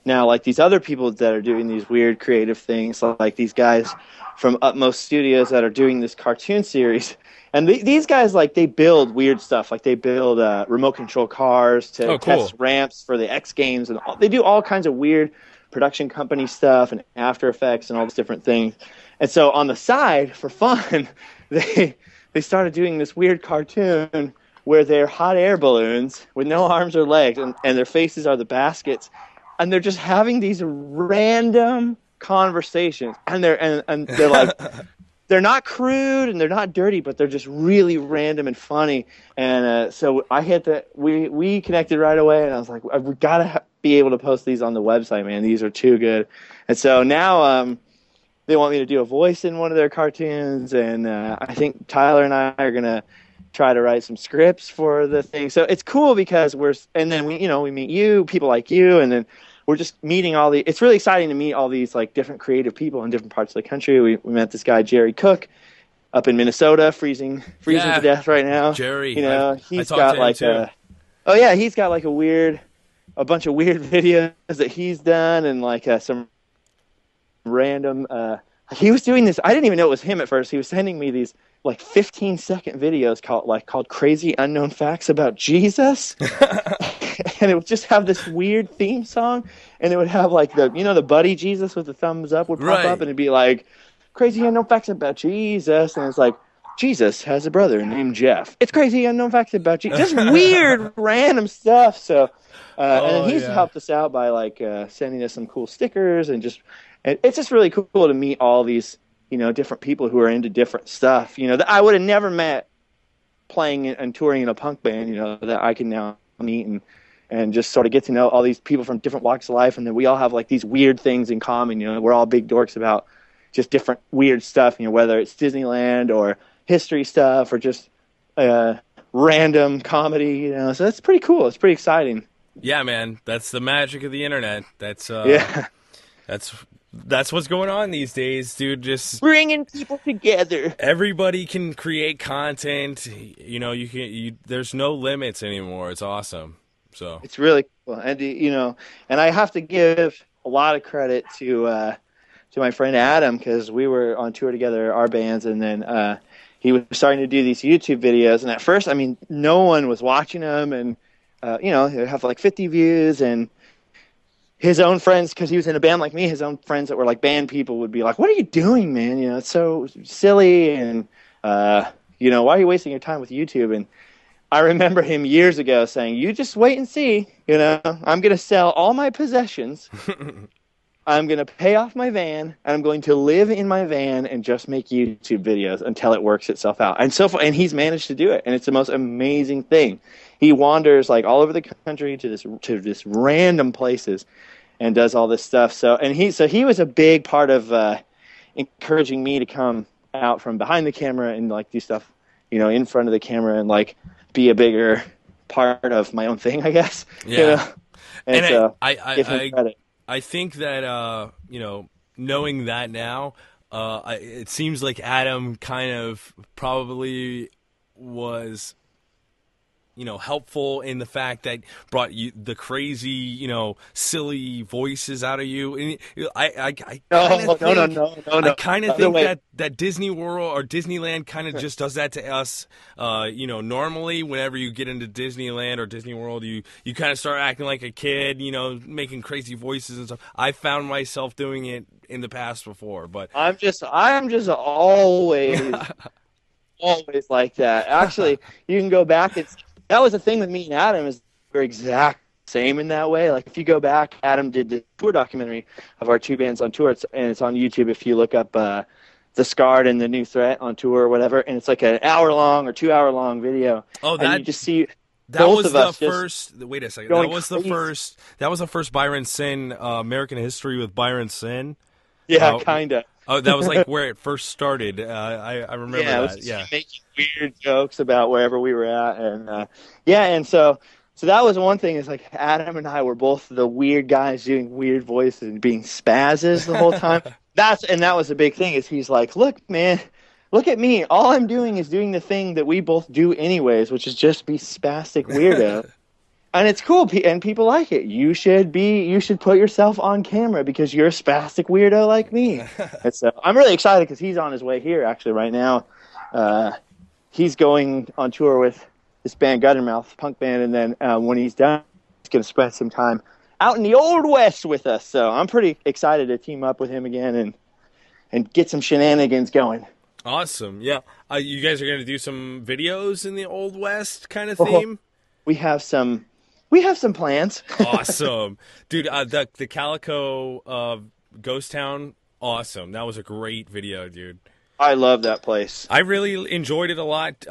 now like these other people that are doing these weird creative things, like these guys from Utmost Studios that are doing this cartoon series. And these guys, like, they build weird stuff. Like, they build remote control cars to test ramps for the X Games, and they do all kinds of weird production company stuff and After Effects and all these different things. And so on the side, for fun, they started doing this weird cartoon where they're hot air balloons with no arms or legs, and their faces are the baskets, and they're just having these random conversations, and they're like. They're not crude and they're not dirty, but they're just really random and funny. And so I hit we connected right away, and I was like, we've got to be able to post these on the website, man. These are too good. And so now they want me to do a voice in one of their cartoons, and I think Tyler and I are going to try to write some scripts for the thing. So it's cool because and then we meet you, people like you, and then we're just meeting it's really exciting to meet all these like different creative people in different parts of the country. We met this guy, Jerry Cook, up in Minnesota, freezing to death right now. Jerry, he's got like he's got like a bunch of weird videos that he's done, and like some random, he was doing this. I didn't even know it was him at first. He was sending me these like 15-second videos called Crazy Unknown Facts About Jesus. And it would just have this weird theme song, and it would have like the buddy Jesus with the thumbs up would pop up, and it'd be like Crazy Unknown Facts About Jesus, and it's like Jesus has a brother named Jeff. It's Crazy Unknown Facts About Jesus. Just weird random stuff. So and then he's helped us out by like sending us some cool stickers, and it's just really cool to meet all these different people who are into different stuff, that I would have never met playing and touring in a punk band, that I can now meet and just sort of get to know all these people from different walks of life, and then we all have like these weird things in common. We're all big dorks about just different weird stuff, whether it's Disneyland or history stuff or just random comedy, so that's pretty cool. It's pretty exciting. Yeah, man, that's the magic of the internet. That's that's what's going on these days, dude. Just bringing people together. Everybody can create content. There's no limits anymore. It's awesome. So it's really cool, and and I have to give a lot of credit to my friend Adam, because we were on tour together, our bands, and then he was starting to do these YouTube videos. And at first, I mean, no one was watching him, and you know, he'd have like 50 views, and his own friends, because he was in a band like me, his own friends that were like band people would be like, "What are you doing, man? You know, it's so silly, and you know, why are you wasting your time with YouTube?" And I remember him years ago saying, "You just wait and see. You know, I'm going to sell all my possessions. I'm going to pay off my van, and I'm going to live in my van and just make YouTube videos until it works itself out." And so far, and he's managed to do it, and it's the most amazing thing. He wanders like all over the country to this random places, and does all this stuff. So he was a big part of encouraging me to come out from behind the camera and like do stuff, you know, in front of the camera, and like be a bigger part of my own thing, I guess. Yeah. You know? And so give him I credit. I think that you know, knowing that now, it seems like Adam kind of probably was, you know, helpful in the fact that brought you the crazy, you know, silly voices out of you. And I kind of think that Disney World or Disneyland kind of just does that to us. You know, normally whenever you get into Disneyland or Disney World, you kind of start acting like a kid, you know, making crazy voices and stuff. I found myself doing it in the past before, but I'm just always like that. Actually, you can go back. That was the thing with me and Adam, is we're exact same in that way. Like if you go back, Adam did the tour documentary of our two bands on tour, and it's on YouTube if you look up the Scarred and the New Threat on tour or whatever, and it's like an hour-long or 2-hour-long video. Oh, and you just see that both was of us the first. Wait a second. That was the first Byron Sin American History with Byron Sin. Yeah, kinda. Oh, that was like where it first started. I remember that. Yeah, making weird jokes about wherever we were at, and and so that was one thing. Is like Adam and I were both the weird guys doing weird voices and being spazzes the whole time. That was a big thing. Is he's like, "Look, man, look at me. All I'm doing is doing the thing that we both do anyways, which is just be spastic weirdo." And it's cool, and people like it. You should put yourself on camera because you're a spastic weirdo like me. And so I'm really excited because he's on his way here actually right now. He's going on tour with this band Guttermouth, punk band, and then when he's done, he's going to spend some time out in the Old West with us. So I'm pretty excited to team up with him again and get some shenanigans going. Awesome, yeah. You guys are going to do some videos in the Old West kind of theme? We have some plans. Awesome. Dude, the Calico Ghost Town, awesome. That was a great video, dude. I love that place. I really enjoyed it a lot,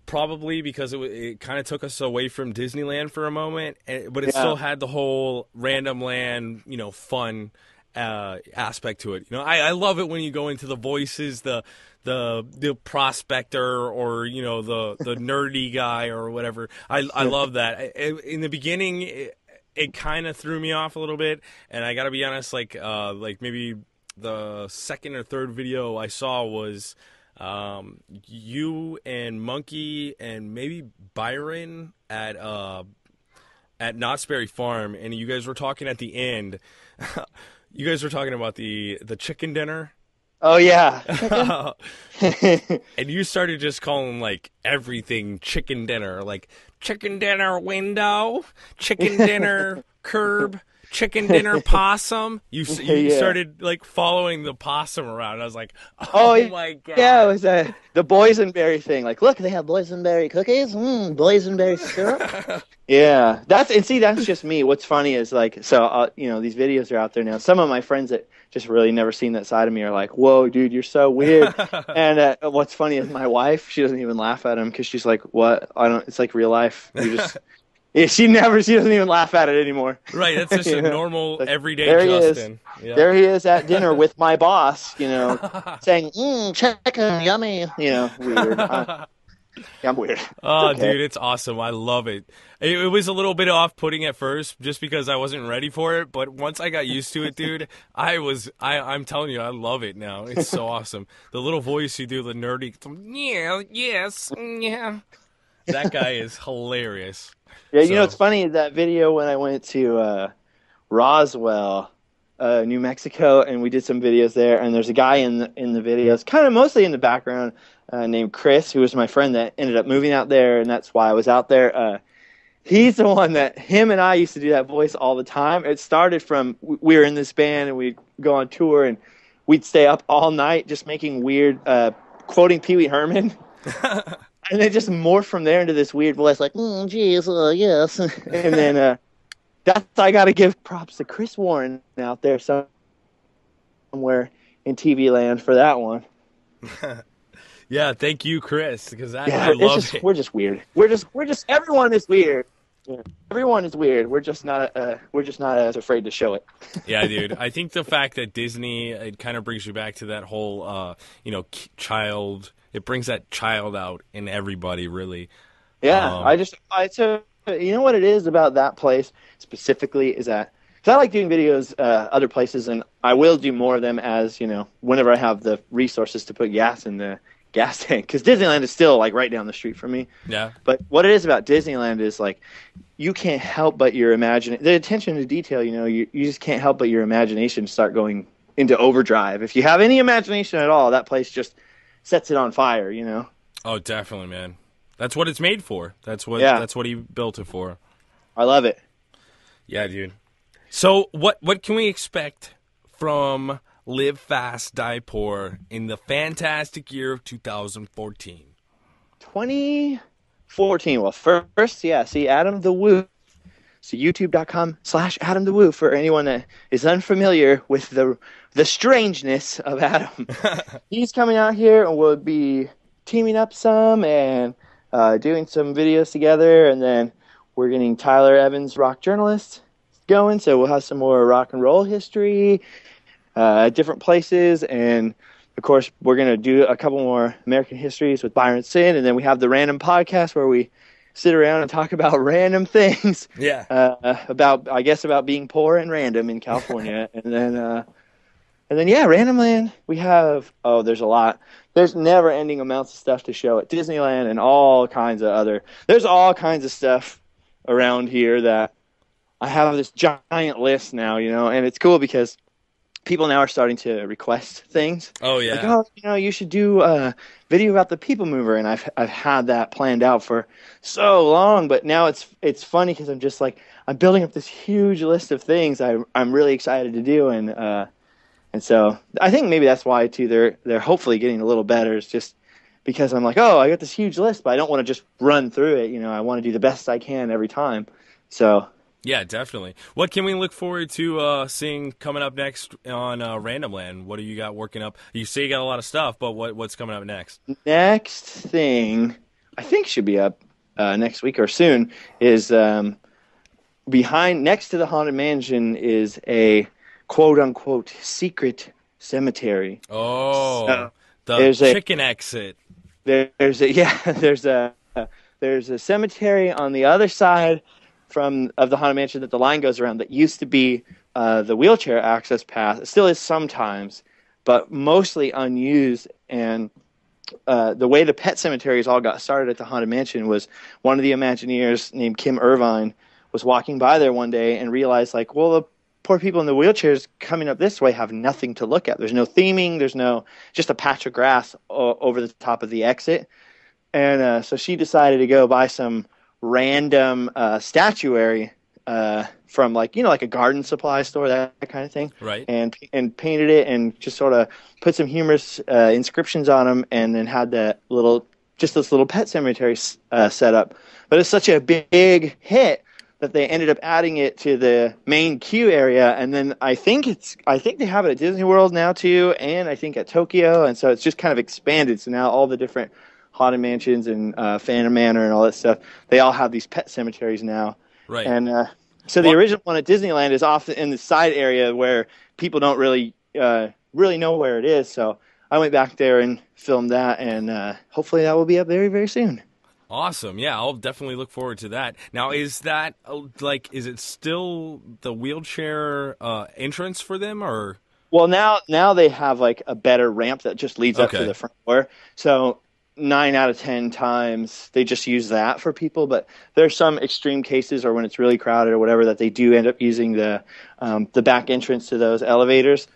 probably because it kind of took us away from Disneyland for a moment, but it still had the whole Randomland, you know, fun aspect to it. You know, I love it when you go into the voices, the prospector, or you know, the nerdy guy or whatever. I love that. In the beginning, it kind of threw me off a little bit, and I gotta be honest, like maybe the second or third video I saw was you and Monkey and maybe Byron at Knott's Berry Farm, and you guys were talking at the end. You guys were talking about the chicken dinner. Oh, yeah. And you started just calling, like, everything chicken dinner. Like, chicken dinner window, chicken dinner curb, chicken dinner possum. You started, like, following the possum around. I was like, oh my God. Yeah, it was the boysenberry thing. Like, look, they have boysenberry cookies. Boysenberry syrup. Yeah. That's just me. What's funny is, like, so, you know, these videos are out there now. Some of my friends that just really never seen that side of me are like, whoa, dude, you're so weird. And what's funny is my wife, she doesn't even laugh at him because she's like, what? It's like real life. You just, she doesn't even laugh at it anymore. Right. That's just a normal, like, everyday there Justin. He is. Yeah. There he is at dinner with my boss, you know, saying, chicken, yummy, you know, weird. Yeah, I'm weird. Oh, okay. Dude, it's awesome. I love it. It was a little bit off-putting at first just because I wasn't ready for it, but once I got used to it, dude, I'm telling you, I love it now. It's so awesome. The little voice you do, the nerdy, yeah, yes, yeah. That guy is hilarious. Yeah, you know, it's funny, that video when I went to Roswell, New Mexico, and we did some videos there. And there's a guy in the videos, kind of mostly in the background, named Chris, who was my friend that ended up moving out there, and that's why I was out there. He's the one that him and I used to do that voice all the time. It started from we were in this band and we'd go on tour and we'd stay up all night just making weird, quoting Pee Wee Herman. And then just morphed from there into this weird voice like, geez, yes. And then that's, I got to give props to Chris Warren out there somewhere in TV land for that one. Yeah, thank you, Chris, because I love it. We're just weird. We're just everyone is weird. Yeah. Everyone is weird. We're just not as afraid to show it. Yeah, dude. I think the fact that Disney, it kind of brings you back to that whole child. It brings that child out in everybody, really. Yeah, so you know what it is about that place specifically is that because I like doing videos other places, and I will do more of them as whenever I have the resources to put gas in the gas tank, because Disneyland is still like right down the street from me. Yeah. But what it is about Disneyland is like you can't help but your imagination, the attention to detail. You just can't help but your imagination start going into overdrive. If you have any imagination at all, that place just sets it on fire. Oh, definitely, man. That's what it's made for. That's what he built it for. I love it. Yeah, dude. So what can we expect from Live Fast, Die Poor in the fantastic year of 2014? 2014. Well, first, see Adam the Woo. So youtube.com/Adam the Woo for anyone that is unfamiliar with the strangeness of Adam. He's coming out here and we'll be teaming up some and doing some videos together, and then we're getting Tyler Evans, rock journalist, going, so we'll have some more rock and roll history at different places, and of course we're going to do a couple more American histories with Byron Sin, and then we have the Random podcast where we sit around and talk about random things. Yeah. About being poor and random in California. and then Randomland, we have, there's a lot. There's never ending amounts of stuff to show at Disneyland and there's all kinds of stuff around here that I have this giant list now, and it's cool because people now are starting to request things. Oh yeah. Like, you should do a video about the People Mover, and I've had that planned out for so long, but now it's funny because I'm just like I'm building up this huge list of things I'm really excited to do, and so I think maybe that's why too they're hopefully getting a little better. It's just because I'm like, I got this huge list, but I don't want to just run through it. I want to do the best I can every time. So. Yeah, definitely. What can we look forward to seeing coming up next on Randomland? What do you got working up? You say you got a lot of stuff, but what's coming up next? Next thing, I think should be up next week or soon, is next to the Haunted Mansion is a quote-unquote secret cemetery. Oh, the chicken exit. There's a cemetery on the other side of the Haunted Mansion that the line goes around that used to be the wheelchair access path. It still is sometimes, but mostly unused. And the way the pet cemeteries all got started at the Haunted Mansion was one of the Imagineers named Kim Irvine was walking by there one day and realized, like, well, the poor people in the wheelchairs coming up this way have nothing to look at. There's no theming. There's just a patch of grass over the top of the exit. And so she decided to go buy some random statuary from like a garden supply store, that kind of thing, right? And painted it and just sort of put some humorous inscriptions on them, and then had this little pet cemetery set up. But it's such a big hit that they ended up adding it to the main queue area, and then I think they have it at Disney World now too, and I think at Tokyo, and so it's just kind of expanded. So now all the different Haunted Mansions and Phantom Manor and all that stuff, they all have these pet cemeteries now. Right. And so the original one at Disneyland is off in the side area where people don't really know where it is. So I went back there and filmed that, and hopefully that will be up very, very soon. Awesome. Yeah, I'll definitely look forward to that. Now, is that is it still the wheelchair entrance for them, or? Well, now they have like a better ramp that just leads up to the front door. So 9 out of 10 times they just use that for people, but there's some extreme cases, or when it's really crowded or whatever, that they do end up using the back entrance to those elevators.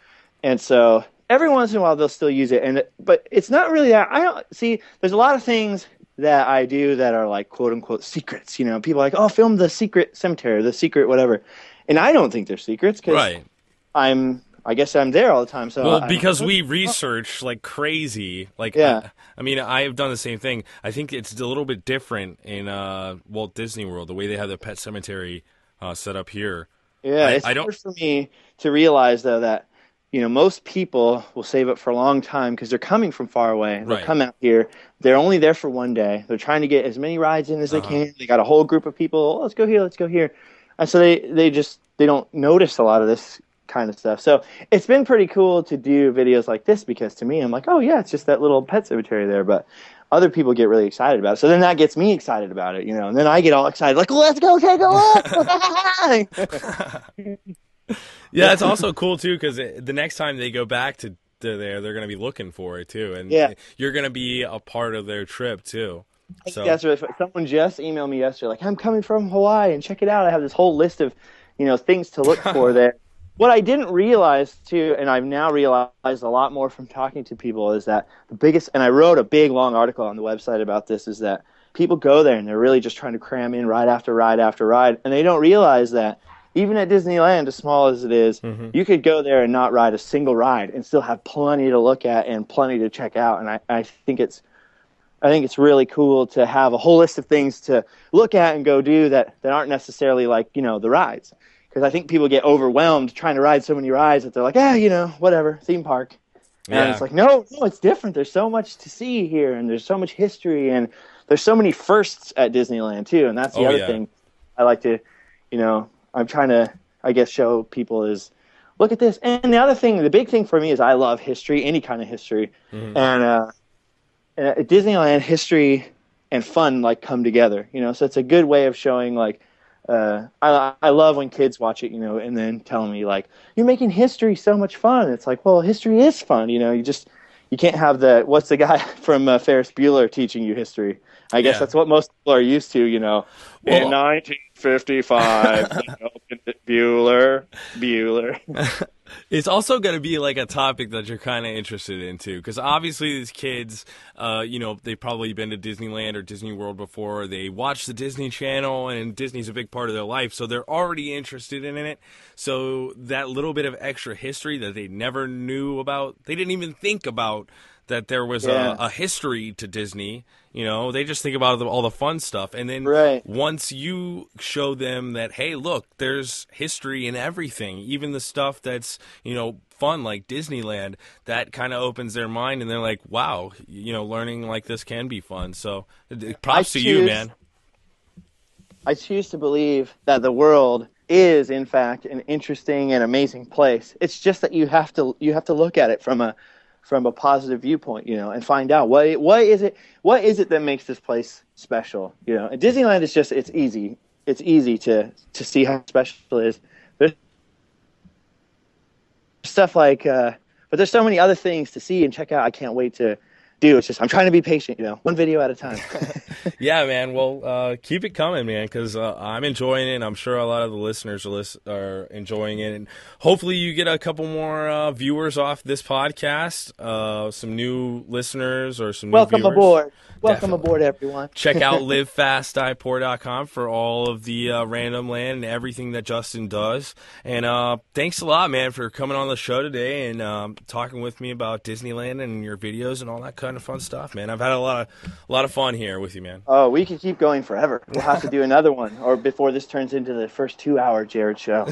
And so every once in a while they'll still use it, but it's not really that. I don't see. There's a lot of things that I do that are like quote unquote secrets. You know, people are like, oh, film the secret cemetery, the secret whatever, and I don't think they're secrets because I guess I'm there all the time. So well, because we research like crazy. Like, yeah. I mean, I've done the same thing. I think it's a little bit different in Walt Disney World, the way they have the pet cemetery set up here. Yeah, it's hard for me to realize though that, you know, most people will save up for a long time because they're coming from far away. They'll come out here. They're only there for one day. They're trying to get as many rides in as they can. They got a whole group of people. Oh, let's go here. Let's go here. And so they don't notice a lot of this kind of stuff. So it's been pretty cool to do videos like this because to me, I'm like, oh yeah, it's just that little pet cemetery there. But other people get really excited about it. So then that gets me excited about it, you know. And then I get all excited, like, let's go take a look. Yeah, it's also cool too because the next time they go back to there, they're going to be looking for it too, and you're going to be a part of their trip too. So that's right. Someone just emailed me yesterday, like, I'm coming from Hawaii, and check it out. I have this whole list of, you know, things to look for there. What I didn't realize too, and I've now realized a lot more from talking to people, is that the biggest, and I wrote a big long article on the website about this, is that people go there and they're really just trying to cram in ride after ride after ride, and they don't realize that even at Disneyland, as small as it is, you could go there and not ride a single ride and still have plenty to look at and plenty to check out. And I think it's really cool to have a whole list of things to look at and go do that aren't necessarily like, you know, the rides. Because I think people get overwhelmed trying to ride so many rides that they're like, you know, whatever, theme park. And it's like, no, it's different. There's so much to see here, and there's so much history, and there's so many firsts at Disneyland too. And that's the other thing I like to, you know, I'm trying to, I guess, show people is, look at this. And the other thing, the big thing for me is I love history, any kind of history. And at Disneyland, history and fun like come together, you know. So it's a good way of showing like, I love when kids watch it, you know, and then tell me like, you're making history so much fun. It's like, well, history is fun, you know. You can't have what's the guy from Ferris Bueller teaching you history? I guess that's what most people are used to, you know. Well, in 1955, you know, Bueller. It's also going to be like a topic that you're kind of interested in too, because obviously these kids, you know, they've probably been to Disneyland or Disney World before. They watch the Disney Channel, and Disney's a big part of their life, so they're already interested in it. So that little bit of extra history that they never knew about, they didn't even think about that there was a history to Disney. You know, they just think about all the fun stuff. And then once you show them that, hey, look, there's history in everything, even the stuff that's, you know, fun like Disneyland, that kind of opens their mind, and they're like, wow, you know, learning like this can be fun. So props to you, man. I choose to believe that the world is, in fact, an interesting and amazing place. It's just that you have to look at it from a positive viewpoint, you know, and find out what is it that makes this place special, you know. And Disneyland is just, it's easy to see how special it is. There's stuff like, but there's so many other things to see and check out. I can't wait to do. It's just, I'm trying to be patient, you know, one video at a time. Yeah, man. Well, keep it coming, man, because I'm enjoying it, and I'm sure a lot of the listeners are enjoying it. And hopefully you get a couple more viewers off this podcast, some new listeners or some new viewers. Welcome aboard, everyone. Check out livefastdiepoor.com for all of the Randomland and everything that Justin does. And thanks a lot, man, for coming on the show today and talking with me about Disneyland and your videos and all that kind of fun stuff, man. I've had a lot of fun here with you, man. Oh, we could keep going forever. We'll have to do another one, or before this turns into the first 2-hour Jerrad show.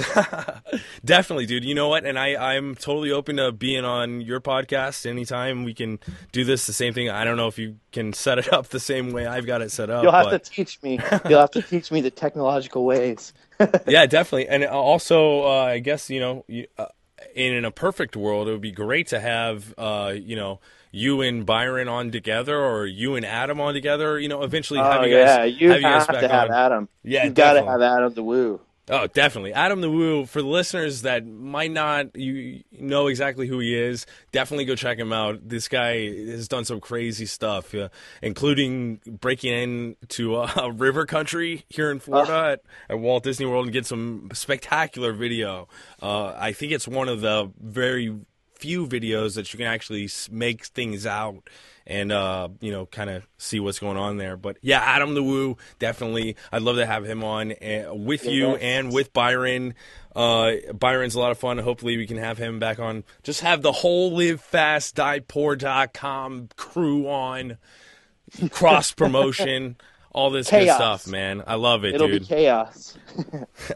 Definitely, dude. You know what? And I'm totally open to being on your podcast anytime. We can do this, the same thing. I don't know if you can set it up the same way I've got it set up. You'll have to teach me. You'll have to teach me the technological ways. Yeah, definitely. And also, I guess, you know, in a perfect world, it would be great to have, you know, you and Byron on together, or you and Adam on together. You know, eventually have you guys. You have to have Adam. Yeah, you've got to have Adam the Woo. Oh, definitely. Adam the Woo, for the listeners that might not know exactly who he is, definitely go check him out. This guy has done some crazy stuff, including breaking into river country here in Florida at Walt Disney World and get some spectacular video. I think it's one of the very few videos that you can actually make things out and, kind of see what's going on there. But, yeah, Adam the Woo, definitely. I'd love to have him on with you and with Byron. Byron's a lot of fun. Hopefully we can have him back on. Just have the whole LiveFastDiePoor.com crew on, cross-promotion. All this good stuff, man. I love it, It'll dude. be chaos.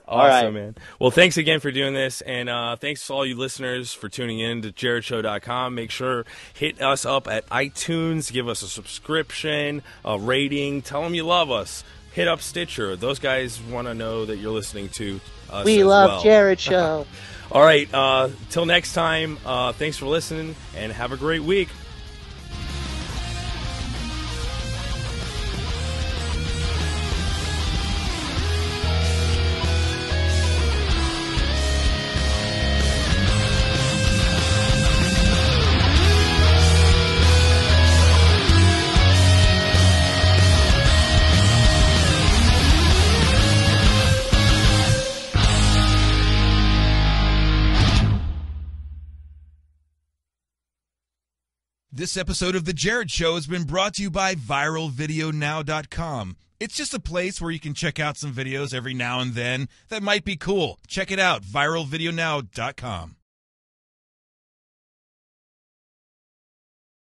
Awesome, man. Well, thanks again for doing this, and thanks to all you listeners for tuning in to JerradShow.com. Make sure hit us up at iTunes, give us a subscription, a rating. Tell them you love us. Hit up Stitcher. Those guys want to know that you're listening to us. We as love well. Jerrad Show. All right. Till next time. Thanks for listening, and have a great week. This episode of The Jerrad Show has been brought to you by ViralVideoNow.com. It's just a place where you can check out some videos every now and then that might be cool. Check it out, ViralVideoNow.com.